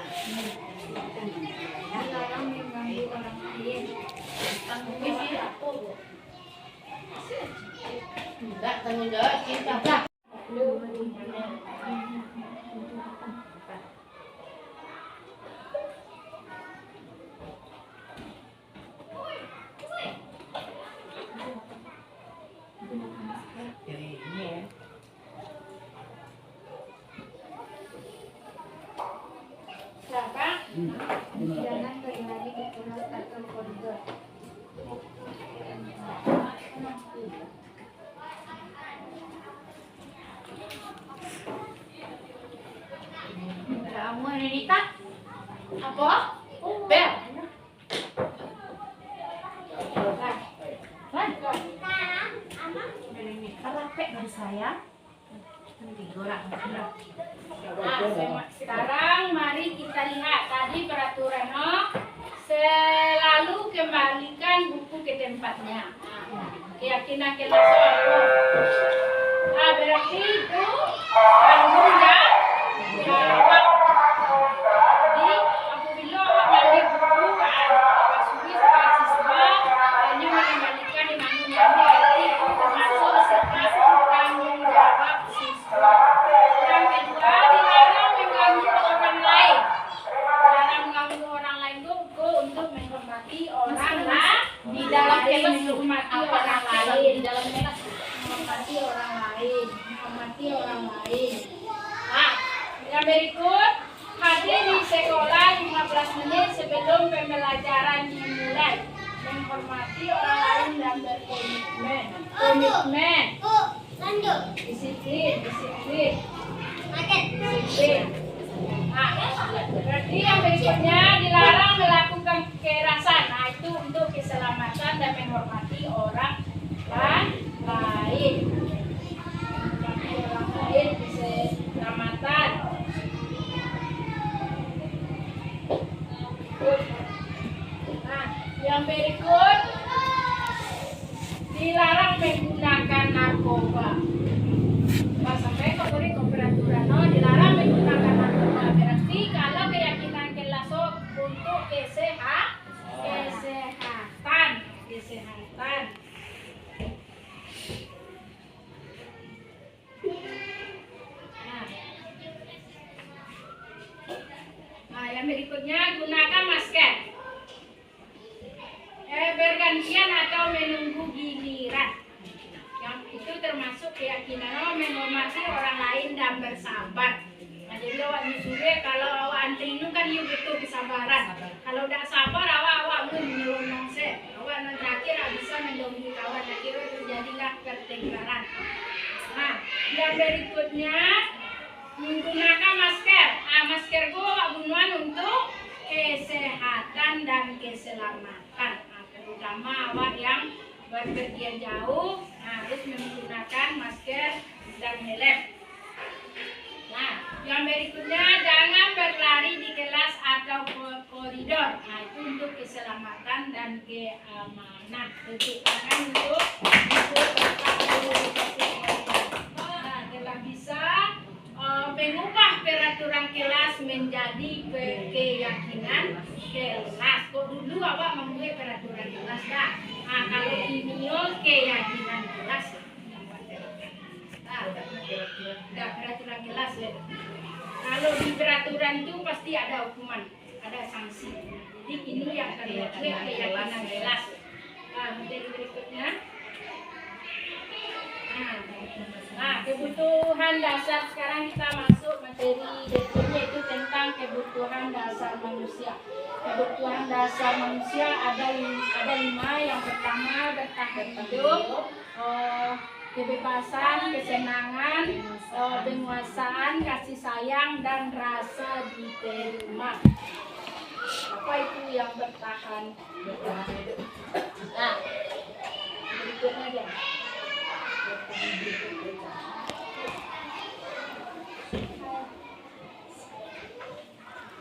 Dilarang mengganggu orang lain. Tanggung jawab apa bu? Enggak tanggung jawab kita. Siapa? Jangan terjadi kekurangan atau koridor. Kamu Renita? Apa? Bel. Rapek dari saya. Sekarang mari kita lihat tadi peraturan selalu kembalikan buku ke tempatnya. Keyakinan kelas apa? Nah, berarti itu tanggung jawab. Jadi apabila balik buku Pak siswa hanya mengembalikan dengan berarti itu termasuk sikap tanggung jawab siswa. Yang kedua, dilarang mengganggu orang lain. Dilarang mengganggu orang lain itu untuk menghormati orang lain. Di dalam kelas menghormati orang lain. Di dalam kelas menghormati orang lain. Menghormati orang lain. Nah, yang berikut hadir di sekolah 15 menit sebelum pembelajaran dimulai. Menghormati orang lain dan berkomitmen. Komitmen. Disiplin. Nah, berarti yang berikutnya dilarang melakukan kekerasan. Nah, itu untuk keselamatan dan menghormati orang lain. Menghormati orang lain, keselamatan. Nah, yang berikut dilarang menggunakan narkoba. Sampai peraturan dilarang menggunakan narkoba. Berarti kalau keyakinan kelas untuk kesehatan. Nah, yang berikutnya gunakan masker. bergantian atau menunggu giliran. Yang itu termasuk keyakinan menghormati orang lain dan bersabar. Nah, jadi awak nyusure kalau awak antri itu kan you butuh kesabaran. Kalau tidak sabar awak menyelonong se. Awak nanti terakhir bisa mendahului kawan. Akhirnya terjadilah pertengkaran. Nah, yang berikutnya menggunakan masker. Masker gua awak gunakan untuk kesehatan dan keselamatan. Terutama awak yang berpergian jauh harus menggunakan masker dan helm. Nah, yang berikutnya jangan berlari di kelas atau koridor. Nah, itu untuk keselamatan dan keamanan. Cuci tangan untuk nah, telah bisa mengubah peraturan kelas menjadi keyakinan kelas. Kok dulu awak membuat peraturan kelas dah. Nah, kalau ini keyakinan kelas. Nah, peraturan kelas ya. Kalau di peraturan itu pasti ada hukuman, ada sanksi. Jadi ini yang terlihat keyakinan kelas. Nah, materi berikutnya. Nah, kebutuhan dasar sekarang kita masuk materi definisinya itu tentang kebutuhan dasar manusia. Kebutuhan dasar manusia ada 5. Yang pertama bertahan hidup, kebebasan, kesenangan, penguasaan, kasih sayang, dan rasa diterima. Apa itu yang bertahan hidup? Nah, berikutnya dia.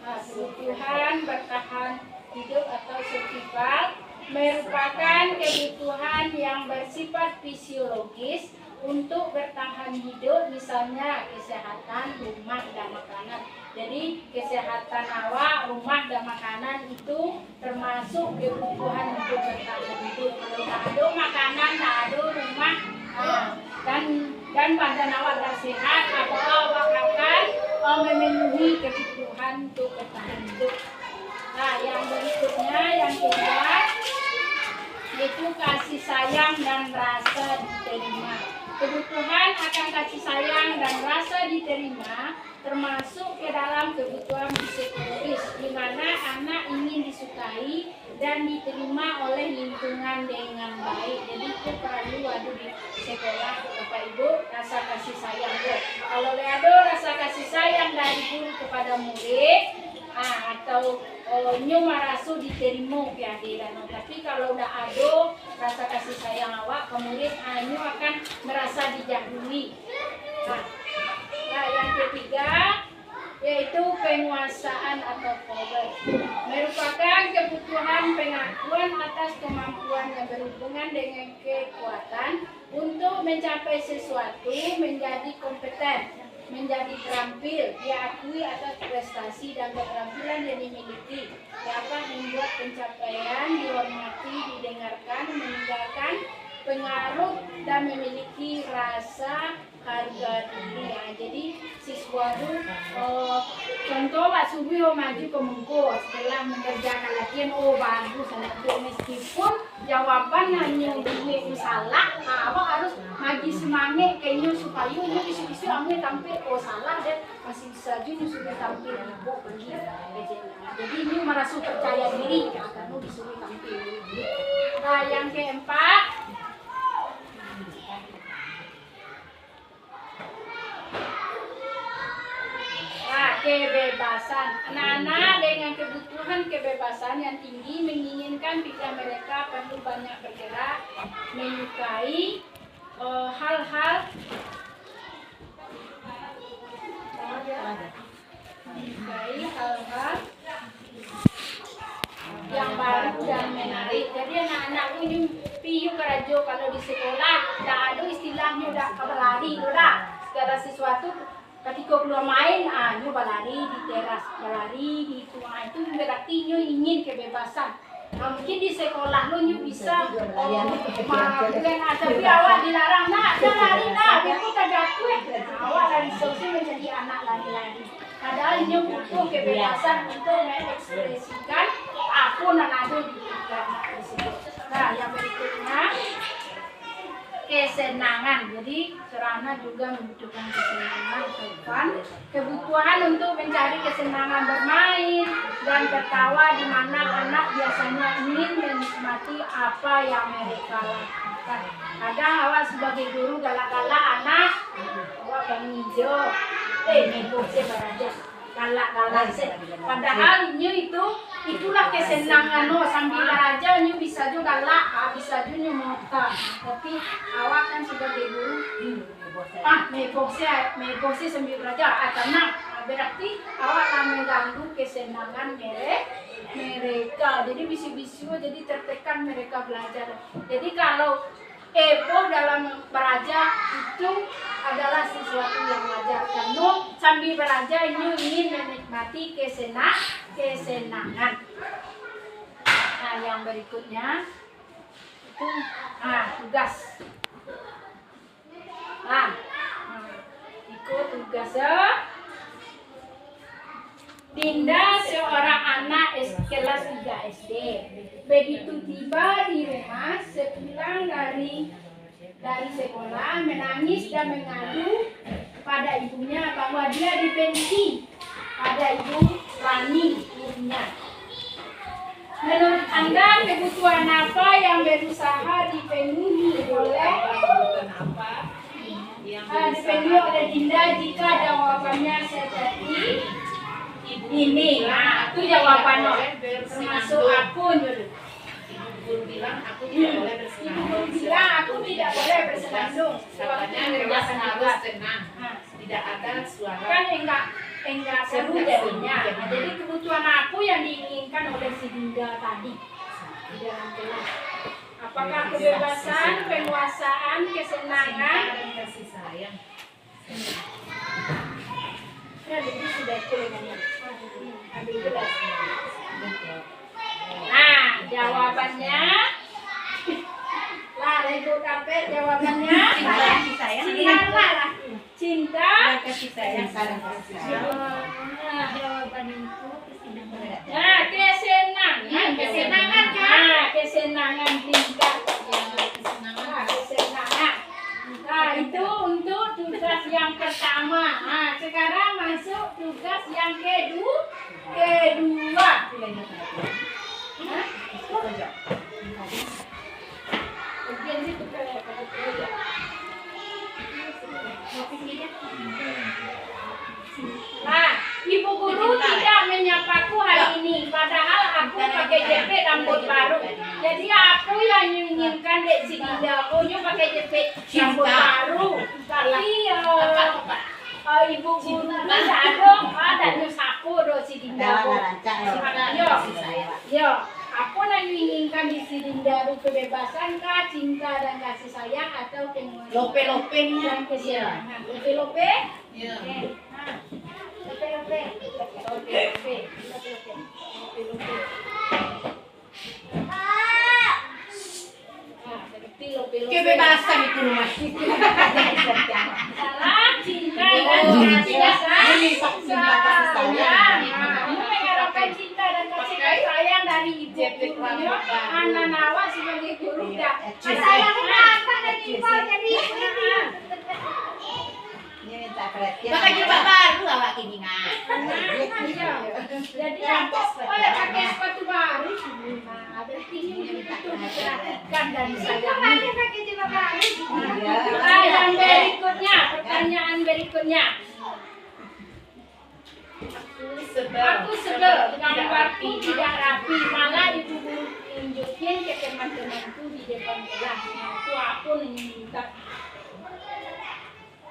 Nah, kebutuhan bertahan hidup atau survival merupakan kebutuhan yang bersifat fisiologis untuk bertahan hidup, misalnya kesehatan, rumah, dan makanan. Jadi kesehatan awak, rumah, dan makanan itu termasuk kebutuhan untuk bertahan hidup. Kalau tak ada makanan, tak ada rumah, dan badan awak tak sehat, apakah awak akan memenuhi kebutuhan untuk bertahan hidup. Nah, yang berikutnya, yang kedua, yaitu kasih sayang dan rasa diterima. Kebutuhan akan kasih sayang dan rasa diterima termasuk ke dalam kebutuhan psikologis, di mana anak ingin disukai dan diterima oleh lingkungan dengan baik. Jadi itu perlu ada di sekolah, Bapak Ibu, rasa kasih sayang. Kalau ada rasa kasih sayang dari guru kepada murid, atau nyuma rasu diterima kehadiran. Tapi kalau udah ada rasa kasih sayang awak ke murid, nyu akan merasa dijauhi. Nah, yang ketiga yaitu penguasaan atau power, merupakan kebutuhan pengakuan atas kemampuan yang berhubungan dengan kekuatan untuk mencapai sesuatu, menjadi kompeten, menjadi terampil, diakui atas prestasi dan keterampilan yang dimiliki, dapat membuat pencapaian, dihormati, didengarkan, meninggalkan pengaruh, dan memiliki rasa harga diri. Jadi siswa itu contoh Pak Subuh maju ke Mungko setelah mengerjakan latihan, bagus anak meskipun jawaban hanya duit salah, awak harus maju semangat kayaknya supaya isu-isu ambil tampil salah dan masih bisa juga sudah tampil ibu pergi. Jadi ini merasa percaya diri karena disuruh tampil. Nah, yang keempat, kebebasan. Anak-anak dengan kebutuhan kebebasan yang tinggi menginginkan jika mereka perlu banyak bergerak, menyukai hal-hal yang baru dan menarik. Jadi anak-anak ini piyu kerajo kalau di sekolah tidak ada istilahnya udah berlari, udah segala sesuatu. Ketika keluar main, nyu berlari di teras, berlari di itu. Itu berarti nyu ingin kebebasan. Mungkin di sekolah nyu bisa tapi awak dilarang, jangan lari biar kita jatuh. Awak dari sosial menjadi anak lari-lari. Padahal nyu butuh kebebasan untuk mengekspresikan apa yang ada di pikiran tersebut. Nah, yang berikutnya kesenangan. Jadi Serana juga membutuhkan kesenangan, kebutuhan untuk mencari kesenangan bermain dan tertawa, di mana anak biasanya ingin menikmati apa yang mereka lakukan. Kadang awak sebagai guru galak-galak anak, awak hijau, nego saya beraja, galak-galak saya. Padahal itulah kesenangan sambil belajar bisa juga galak, bisa juga mota. Tapi awak kan sebagai guru, nego saya sambil belajar, tenang. Berarti awak akan mengganggu kesenangan mereka. Jadi bisu-bisu, jadi tertekan mereka belajar. Jadi kalau epoh dalam belajar itu adalah sesuatu yang wajar. Karena sambil belajar ini ingin menikmati kesenangan. Nah, yang berikutnya itu tugas. Ikut tugasnya. Dinda seorang anak kelas 3 SD. Begitu tiba di rumah, sepulang dari sekolah, menangis dan mengadu pada ibunya bahwa dia dibenci pada ibu Rani, ibunya. Menurut Anda, kebutuhan apa yang berusaha dipenuhi oleh Dinda jika jawabannya seperti ini? Nah, itu jawabannya. Termasuk aku dulu. Ibu bilang aku tidak boleh bersenandung. Sebabnya mereka harus tenang. Tidak ada suara. Kan enggak seru jadinya. Jadi kebutuhan aku yang diinginkan oleh si Dinda tadi di dalam kelas. Apakah kebebasan, penguasaan, kesenangan, dan kasih sayang? Ya, jadi sudah kuliahnya. Ambil gelas. Nah, jawabannya. Lah, ibu kafe jawabannya. Cinta, kasih sayang. Jawaban itu kesenangan kan? Kesenangan tingkat. Kesenangan. Nah, itu untuk tugas yang pertama. Nah, sekarang masuk tugas yang kedua. Nah, ibu guru tidak menyapaku hari ini, padahal aku pakai jepit rambut baru. Jadi aku yang menginginkan Dek si Dinda punya pakai jepit rambut baru. Tapi ibu guru tidak ada nyapaku do si Dinda. Yo, aku yang menginginkan di si Dinda kebebasan, cinta dan kasih sayang atau lope-lope dan kesenangan. Lope-lope? Iya. Kebebasan itu mas. Salah, cinta dan kasih sayang. Mengharapkan cinta dan kasih sayang dari ibu gurunya, anak Nawa sebagai guru dan sayangnya apa dan ibu jadi Pakai jilbab baru awak kini nak. Jadi aku pakai sepatu baru. Nah, berarti ini betul diperhatikan dan disayangi. Pakai jilbab baru. Yang berikutnya, pertanyaan berikutnya. Aku sebel, gambarku tidak rapi, malah ibu guru tunjukin ke teman-temanku di depan kelas. Aku minta.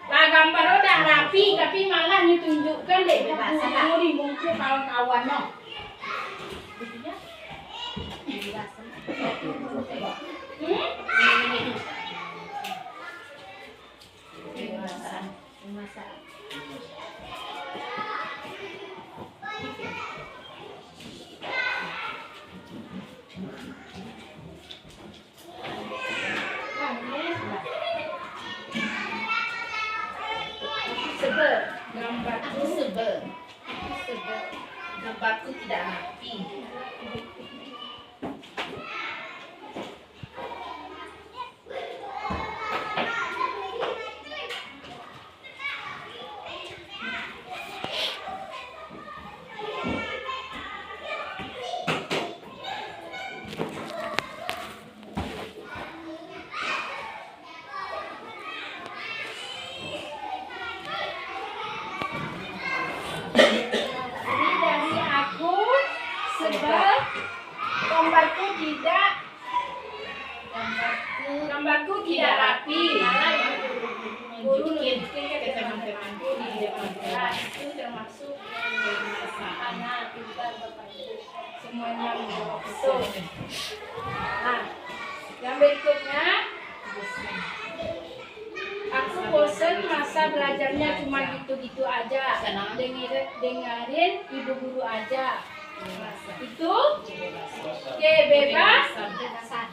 Lah gambar udah rapi, tapi malah ditunjukkan deh guru di muka kawan-kawannya. Gambarku tidak rapi. gambarku tidak rapi. Guru nunjukin ke teman-temanku di depan kelas itu termasuk anak kita semuanya menjawab betul. Nah, yang berikutnya, aku bosen masa belajarnya cuma gitu-gitu aja. Dengerin ibu guru aja. Itu kebebasan.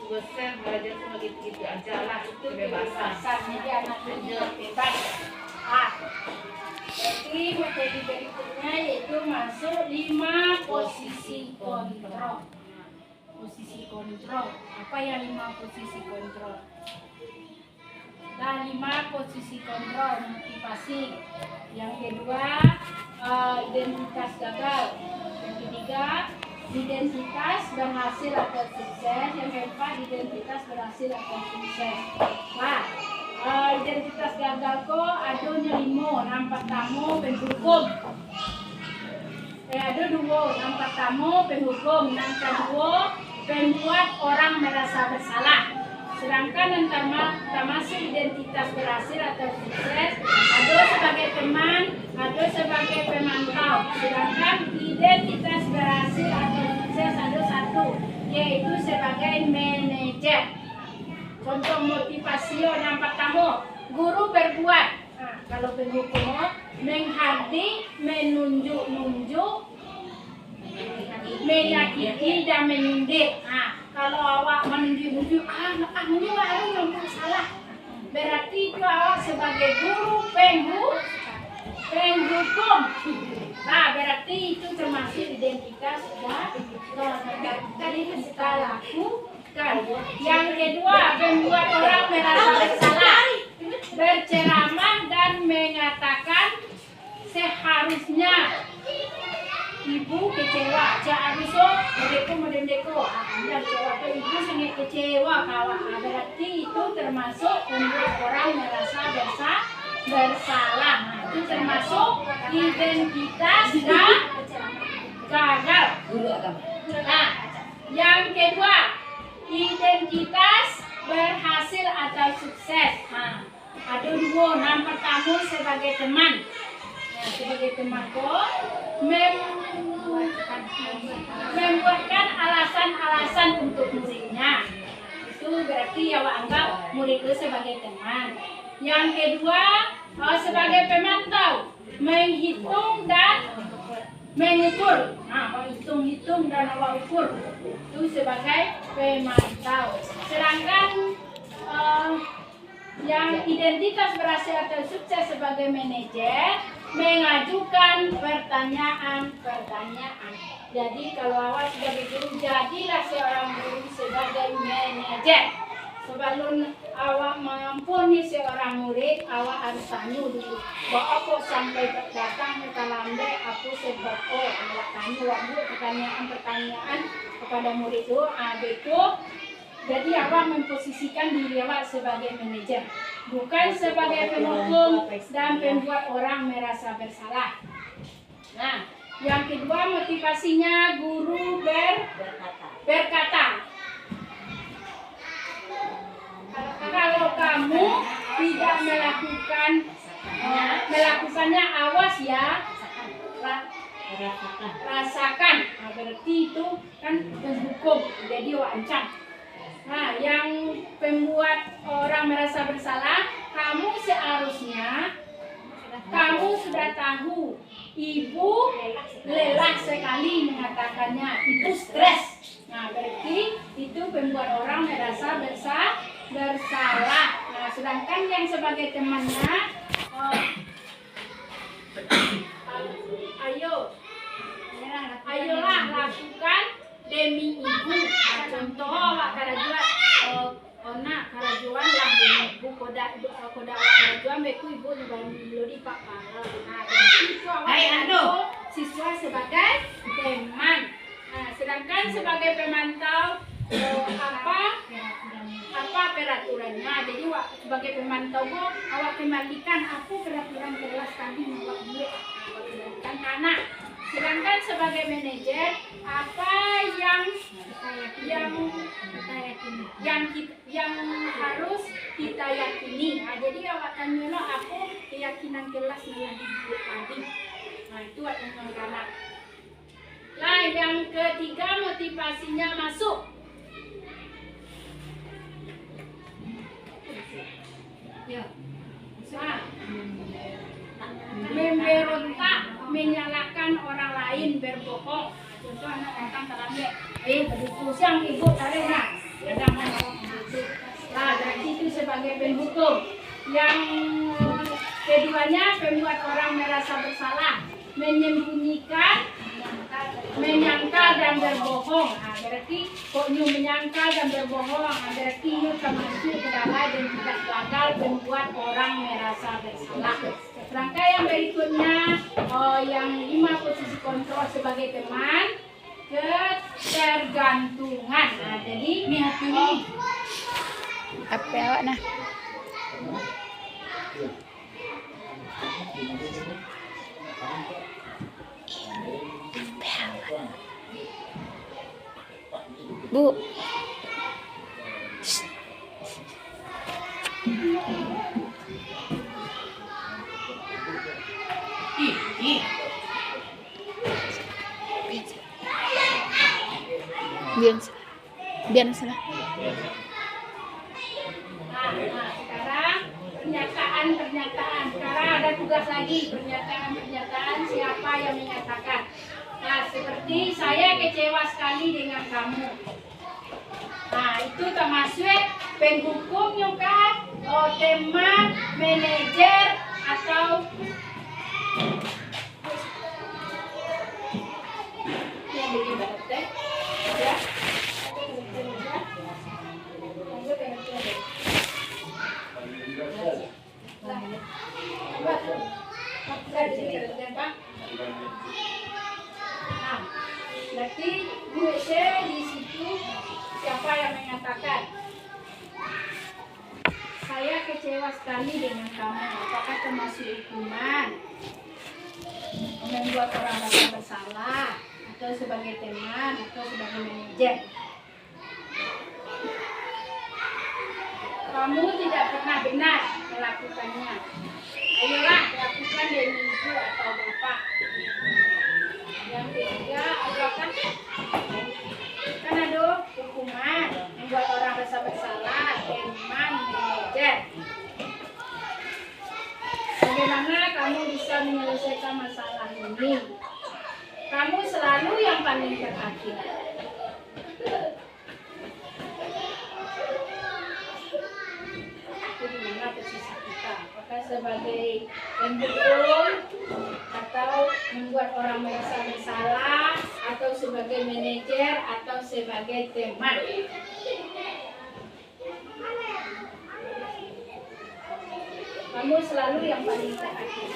Bosan belajar cuma gitu-gitu aja lah, itu kebebasan. Jadi anak belajar bebas. Jadi materi berikutnya yaitu masuk 5 posisi kontrol. Posisi kontrol. Apa yang 5 posisi kontrol? Nah, 5 posisi kontrol motivasi. Yang kedua, identitas gagal. Yang ketiga, identitas berhasil atau sukses. Yang keempat, identitas berhasil atau sukses. Nah, identitas gagal ko adonya 5, nampak tamu penghukum. Ada 2, nampak tamu penghukum. Yang kedua, membuat orang merasa bersalah. Sedangkan yang termasuk identitas berhasil atau sukses, ada sebagai teman, ada sebagai pemantau. Sedangkan identitas berhasil atau sukses ada 1, yaitu sebagai manajer. Contoh motivasi nampak tamu, guru berbuat. Nah, kalau penghukum menghardi, menunjuk-nunjuk, menyakiti dan menyindir. Nah, kalau awak menunjuk-nunjuk, ini baru yang salah. Berarti itu awak sebagai guru penghukum. Nah, berarti itu termasuk identitas tadi kita lakukan. Yang kedua, membuat orang merasa bersalah. Berceramah dan mengatakan seharusnya ibu kecewa, harusnya modeko, yang kecewa itu ibu sangat kecewa kawan. Berarti itu termasuk membuat orang merasa bersalah. Nah, itu termasuk identitas dan gagal. Nah, yang kedua, identitas berhasil atau sukses. Nah, ada 2, yang pertama sebagai teman. Ya, sebagai teman kok membuatkan alasan-alasan untuk muridnya. Itu berarti awak anggap murid itu sebagai teman. Yang kedua, sebagai pemantau, menghitung dan mengukur. Nah, hitung dan awak ukur. Itu sebagai pemantau. Sedangkan yang identitas berhasil atau sukses sebagai manajer, mengajukan pertanyaan. Jadi kalau awak sebagai guru, jadilah seorang guru sebagai manajer. Sebelum awak mengampuni seorang murid, awak harus tanya dulu, bahwa kok sampai datang ke lambe, aku sebab awak tanya waktu pertanyaan kepada murid itu, jadi awak memposisikan diri awak sebagai manajer, bukan sebagai penghukum dan pembuat orang merasa bersalah. Nah, yang kedua motivasinya guru berkata. Kalau kamu tidak melakukannya, awas ya, rasakan. Nah, berarti itu kan penghukum, jadi ancam. Nah, yang pembuat orang merasa bersalah, kamu seharusnya, kamu sudah tahu ibu lelah sekali mengatakannya, itu stres. Nah, berarti itu membuat orang merasa bersalah. Nah, sedangkan yang sebagai temannya, ayolah lakukan demi ibu. Nah, contoh awak karajuan, karajuan lah demi ibu koda karajuan beku ibu juga melodi pak para. Nah, itu awak siswa sebagai teman. Nah, sedangkan sebagai pemantau apa peraturannya. Jadi sebagai pemantau awak kembalikan apa peraturan kelas tadi awak buat. Kan karena sedangkan sebagai manajer apa yang harus kita yakini. Nah, jadi awak tanya apa keyakinan kelas yang dibuat tadi. Nah, itu yang karena. Nah, yang ketiga motivasinya masuk. Ya. Nah, memberontak, menyalahkan orang lain, berbohong. Contoh anak datang terlambat, begitu siang ibu tarik nah, kadang begitu. Nah, dari situ sebagai penghukum. Yang keduanya membuat orang merasa bersalah, menyembunyikan, menyangka dan berbohong. Nah, berarti kok menyangka dan berbohong, berarti termasuk ke dalam dan tidak gagal membuat orang merasa bersalah. Rangkaian berikutnya, yang 5 posisi kontrol sebagai teman, ketergantungan. Nah, jadi Apa awak nah? Bu. Biar salah. Nah, sekarang pernyataan. Sekarang ada tugas lagi, pernyataan siapa yang menyatakan. Nah, seperti saya kecewa sekali dengan kamu. Nah, itu termasuk penghukum juga, teman, manajer atau yang bikin badan ya. Nah, berarti gue di situ siapa yang menyatakan saya kecewa sekali dengan kamu. Apakah termasuk hukuman membuat orang merasa bersalah, atau sebagai teman, atau sebagai manajer? Kamu tidak pernah benar melakukannya. Ayolah lakukan demi ibu atau bapak. Yang ketiga, apakah kan ada hukuman membuat orang merasa bersalah, teman, manajer. Bagaimana kamu bisa menyelesaikan masalah ini? Kamu selalu yang paling terakhir. Itu di mana posisi kita? Apakah sebagai penghukum, atau membuat orang merasa bersalah, atau sebagai manajer, atau sebagai teman? Kamu selalu yang paling terakhir.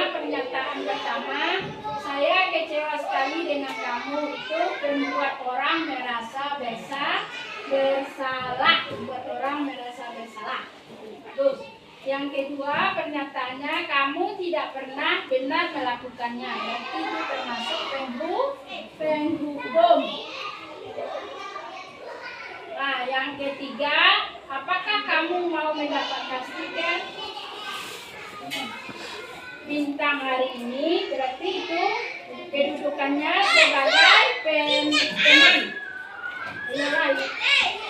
Pernyataan pertama, saya kecewa sekali dengan kamu, itu membuat orang merasa bersalah, membuat orang merasa bersalah. Bagus. Yang kedua, pernyataannya kamu tidak pernah benar melakukannya. Berarti itu termasuk penghukum. Nah, yang ketiga, apakah kamu mau mendapatkan stiker bintang hari ini? Berarti itu kedudukannya sebagai pemberi.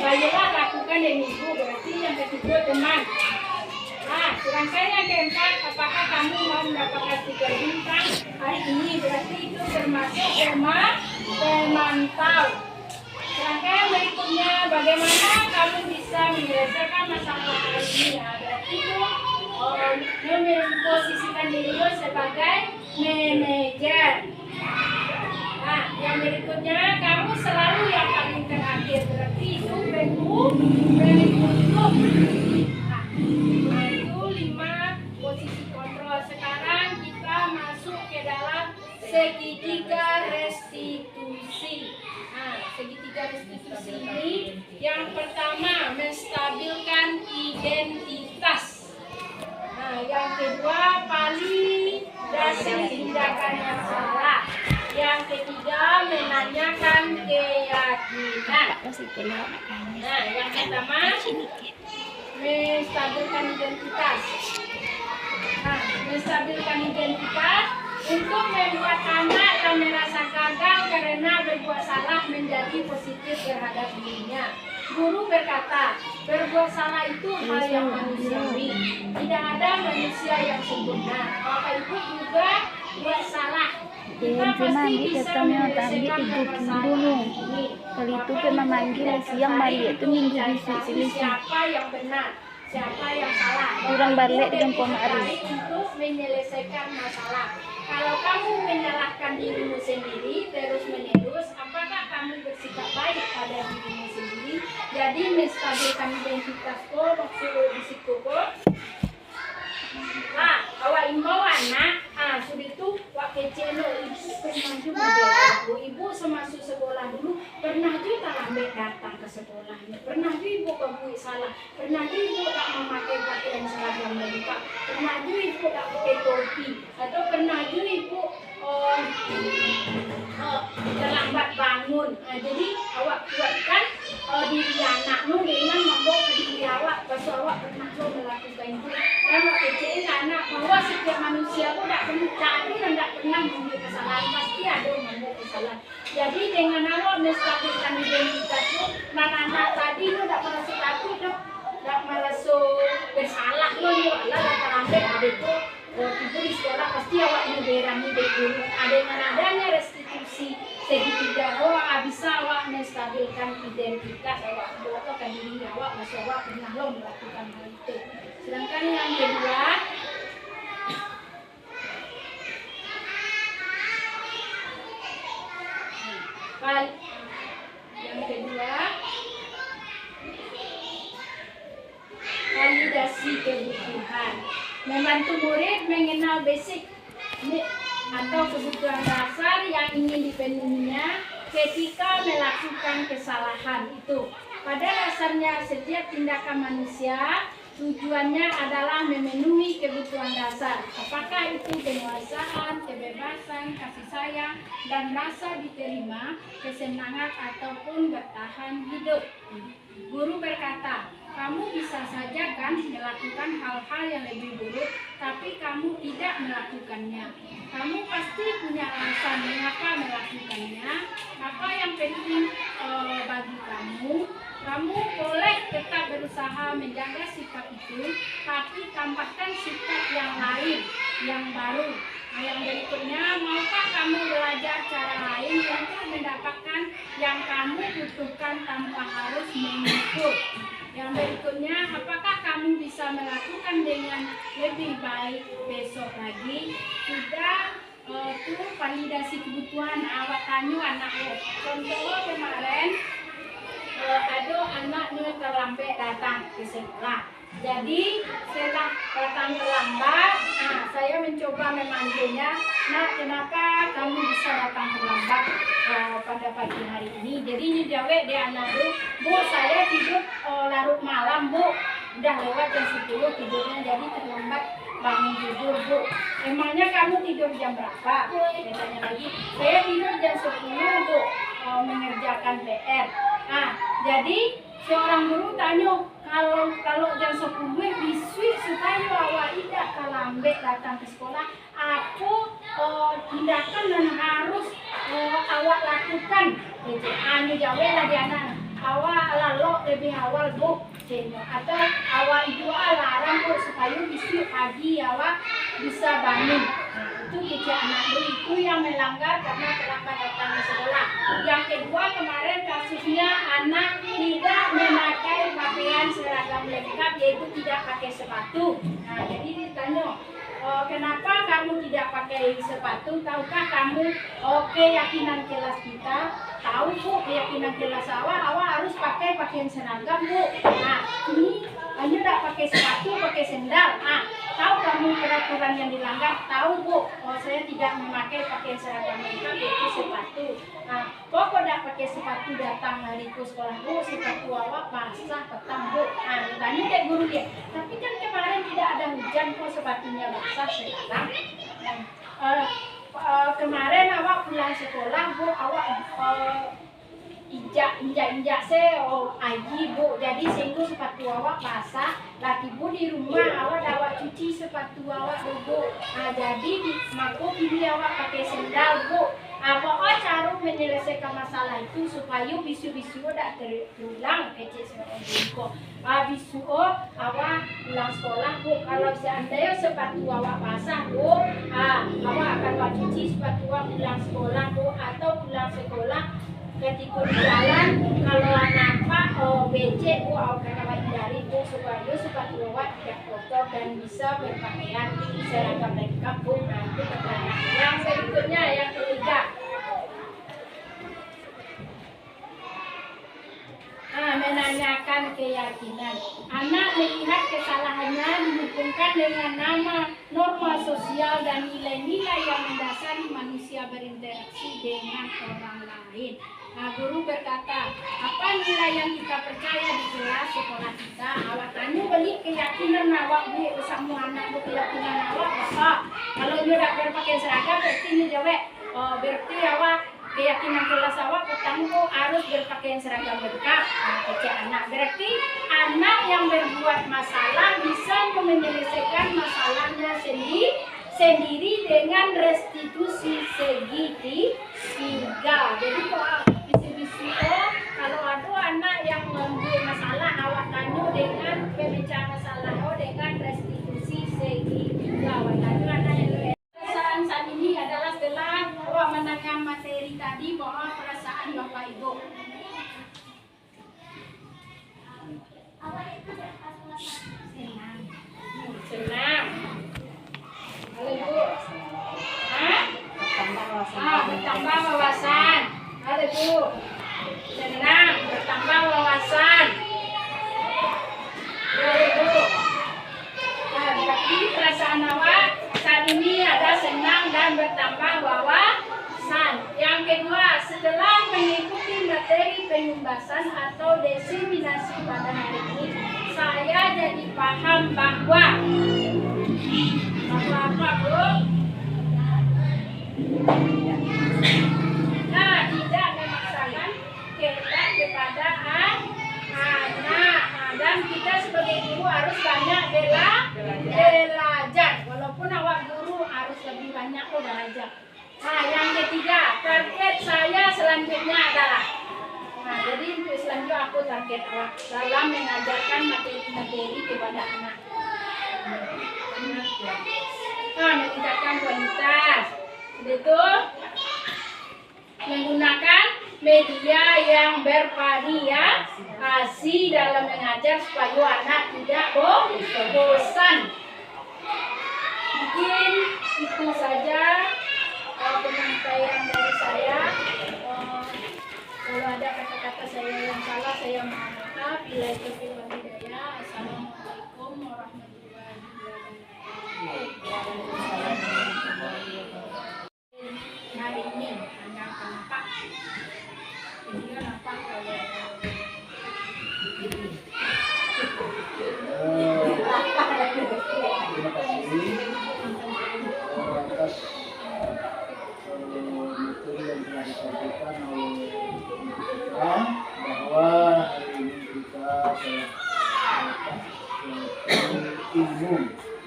Baiklah, lakukan demikian. Berarti yang ketiga teman. Nah, sedangkan yang keempat, apakah kamu mau mendapatkan stiker bintang hari ini? Berarti itu termasuk pemantau. Sedangkan yang berikutnya, bagaimana kamu bisa menyelesaikan masalah hari ini? Nah, berarti itu memposisikan diri sebagai manajer. Nah, yang berikutnya, kamu selalu yang paling terakhir. Berarti itu penghukum. Nah, itu 5 posisi kontrol. Sekarang kita masuk ke dalam segitiga restitusi. Nah, segitiga restitusi ini yang pertama menstabilkan identitas. Nah, yang kedua validasi tindakan yang salah. Yang ketiga menanyakan keyakinan. Nah, yang pertama menstabilkan identitas. Nah, menstabilkan identitas untuk membuat anak dan merasa gagal karena berbuat salah menjadi positif terhadap dirinya. Guru berkata, berbuat salah itu hal yang manusiawi. Tidak ada manusia yang sempurna. Bapak Ibu juga buat salah. Kita pasti bisa menyelesaikan permasalahan ini. Kali itu memanggil siang balik itu minggu besok Siapa yang benar, siapa yang salah. Kurang balik dengan pemari untuk menyelesaikan masalah. Kalau kamu menyalahkan dirimu sendiri terus-menerus, apakah kamu bersikap baik pada dirimu sendiri? Jadi menstabilkan identitas maksud risiko. Nah, awak imbau anak, sudah itu wak kecil ibu pernah juga ibu semasuk sekolah dulu pernah juga lambat datang ke sekolahnya, pernah juga ibu kebui salah, pernah juga ibu tak memakai pakaian seragam lengkap, pernah juga ibu tak pakai topi, atau pernah juga ibu terlambat bangun. Nah, jadi awak buatkan diri anak dengan membawa ke diri awak, pas awak pernah melakukan itu. Dan awak kecil anak bahwa setiap manusia itu tidak pernah membuat kesalahan, pasti ada yang membuat kesalahan. Jadi dengan awak menstabilkan identitas itu, anak-anak tadi itu tidak merasa takut, tidak merasa bersalah loh, terlambat ada itu. Itu di sekolah pasti awak berani guru. Dengan adanya restitusi segitiga bisa awak menstabilkan identitas awak, bawa ke diri awak, masa awak pernah melakukan hal itu. Sedangkan yang kedua, validasi kebutuhan. Membantu murid mengenal basic atau kebutuhan dasar yang ingin dipenuhinya ketika melakukan kesalahan itu. Pada dasarnya setiap tindakan manusia tujuannya adalah memenuhi kebutuhan dasar. Apakah itu penguasaan, kebebasan, kasih sayang, dan rasa diterima, kesenangan ataupun bertahan hidup. Guru berkata, kamu bisa saja kan melakukan hal-hal yang lebih buruk, tapi kamu tidak melakukannya. Kamu pasti punya alasan mengapa melakukannya. Maka yang penting bagi kamu boleh tetap berusaha menjaga sifat itu, tapi tambahkan sifat yang lain, yang baru. Nah, yang berikutnya, maukah kamu belajar cara lain untuk mendapatkan yang kamu butuhkan tanpa harus mengukur? Yang berikutnya, apakah kamu bisa melakukan dengan lebih baik besok lagi? Sudah itu validasi kebutuhan awak tanya anak lo. Contoh kemarin ada anaknya terlambat datang ke sekolah. Jadi setelah datang terlambat, saya mencoba memanggilnya. Nak, kenapa kamu bisa datang terlambat? pada pagi hari ini. Jadi ini jawab dia anak bu, saya tidur larut malam bu, udah lewat jam 10 tidurnya jadi terlambat bangun tidur bu. Emangnya kamu tidur jam berapa? Saya tanya lagi, saya tidur jam 10 bu, mengerjakan PR. Nah, jadi seorang guru tanya, kalau jam 10 bisui supaya awak tidak kalambek datang ke sekolah, aku tindakan dan harus awak lakukan. Anu jawablah dia anak, awak lalu lebih awal bu, atau awak itu alarm bu supaya bisui pagi awak bisa bangun. Itu kecil anak bu itu yang melanggar karena terlambat datang ke sekolah. Yang kedua kemarin kasusnya anak tidak memakai pakaian seragam lengkap, yaitu tidak pakai sepatu. Nah, jadi ditanya, kenapa kamu tidak pakai sepatu? Tahukah kamu keyakinan kelas kita? Tahu bu, keyakinan kelas awak harus pakai pakaian seragam bu. Nah, ini hanya tidak pakai sepatu, pakai sendal. Nah, tahu kamu peraturan yang dilanggar? Tahu bu, saya tidak memakai pakaian seragam lengkap, yaitu sepatu. Nah, kok tidak pakai sepatu datang hari ke sekolah bu? Sepatu awak basah petang bu. Nah, tanya deh guru dia. Tapi kan kemarin tidak ada hujan, kok sepatunya basah sekarang? Kemarin awak pulang sekolah bu, awak injak aji bu, jadi sehingga sepatu awak basah. Laki bu di rumah awak cuci sepatu awak bu. Nah, jadi maka pilih awak pakai sendal bu. Apa cara menyelesaikan masalah itu supaya bisu-bisu tidak terulang kecil seorang ibu. Bisu awak pulang sekolah bu, kalau seandainya sepatu awak basah bu, awak akan cuci sepatu awak pulang sekolah bu, atau pulang sekolah ketika di jalan kalau nampak becek bu, awak akan hindari bu supaya sepatu awak tidak kotor dan bisa berpakaian seragam lengkap bu. Nah, itu pertanyaan. Yang berikutnya yang ketiga, menanyakan keyakinan. Anak melihat kesalahannya dihubungkan dengan nama, norma sosial dan nilai-nilai yang mendasari manusia berinteraksi dengan orang lain. Nah, guru berkata, apa nilai yang kita percaya di kelas sekolah kita? Awak tanya beli keyakinan awak bu, semua anak bu keyakinan awak apa? Kalau dia tidak berpakaian seragam berarti ini jawab, berarti awak keyakinan kelas awak pertama harus berpakaian seragam lengkap. Kecil anak berarti anak yang berbuat masalah bisa menyelesaikan masalahnya sendiri dengan restitusi segitiga. Jadi bisi-bisi kalau ada anak yang membuat masalah, awak tanya dengan pemecah masalah dengan restitusi segitiga. Awak tanya anak yang saat ini adalah setelah awak menangkan materi tadi bahwa perasaan Bapak Ibu. Senang. Halo Bu. Bertambah wawasan. Halo Bu. Senang, bertambah wawasan. Halo Bu. Berarti perasaan awak saat ini ada senang dan bertambah wawasan. Yang kedua, setelah mengikuti materi pembahasan atau diseminasi pada hari ini, saya jadi paham bahwa apa Bu? Nah, tidak memaksakan kehendak kepada anak. Dan kita sebagai guru harus banyak belajar. Walaupun awak guru harus lebih banyak belajar. Nah, yang ketiga, target saya selanjutnya adalah, nah, jadi untuk selanjutnya aku target awak dalam mengajarkan materi-materi kepada anak. Nah, meningkatkan kualitas. Itu menggunakan media yang bervariasi dalam mengajar supaya anak tidak bosan. Mungkin itu saja penyampaian dari saya. Kalau ada kata-kata saya yang salah, saya mohon maaf. Bila itu hidayah. Assalamualaikum warahmatullahi wabarakatuh. Hari ini hanya kenapa disampaikan oleh kita bahwa hari ini kita telah ilmu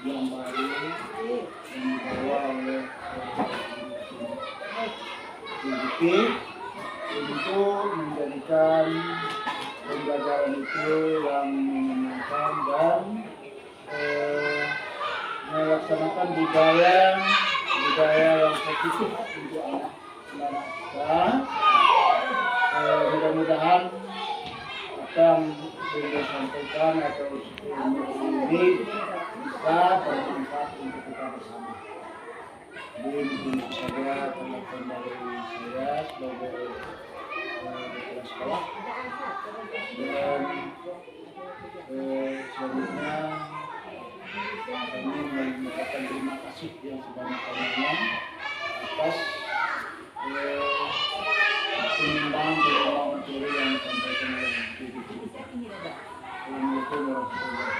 yang baru yang dibawa oleh Undip untuk menjadikan pembelajaran itu yang menyenangkan dan melaksanakan budaya yang positif untuk anak-anak kita. Mudah-mudahan apa yang beliau sampaikan atau ini bisa bermanfaat untuk kita bersama. Jadi mungkin itu saja pendapat dari saya sebagai kepala sekolah. Dan selanjutnya kami mengucapkan terima kasih yang sebanyak-banyaknya atas penyumbang materi yang disampaikan oleh Assalamualaikum warahmatullahi wabarakatuh.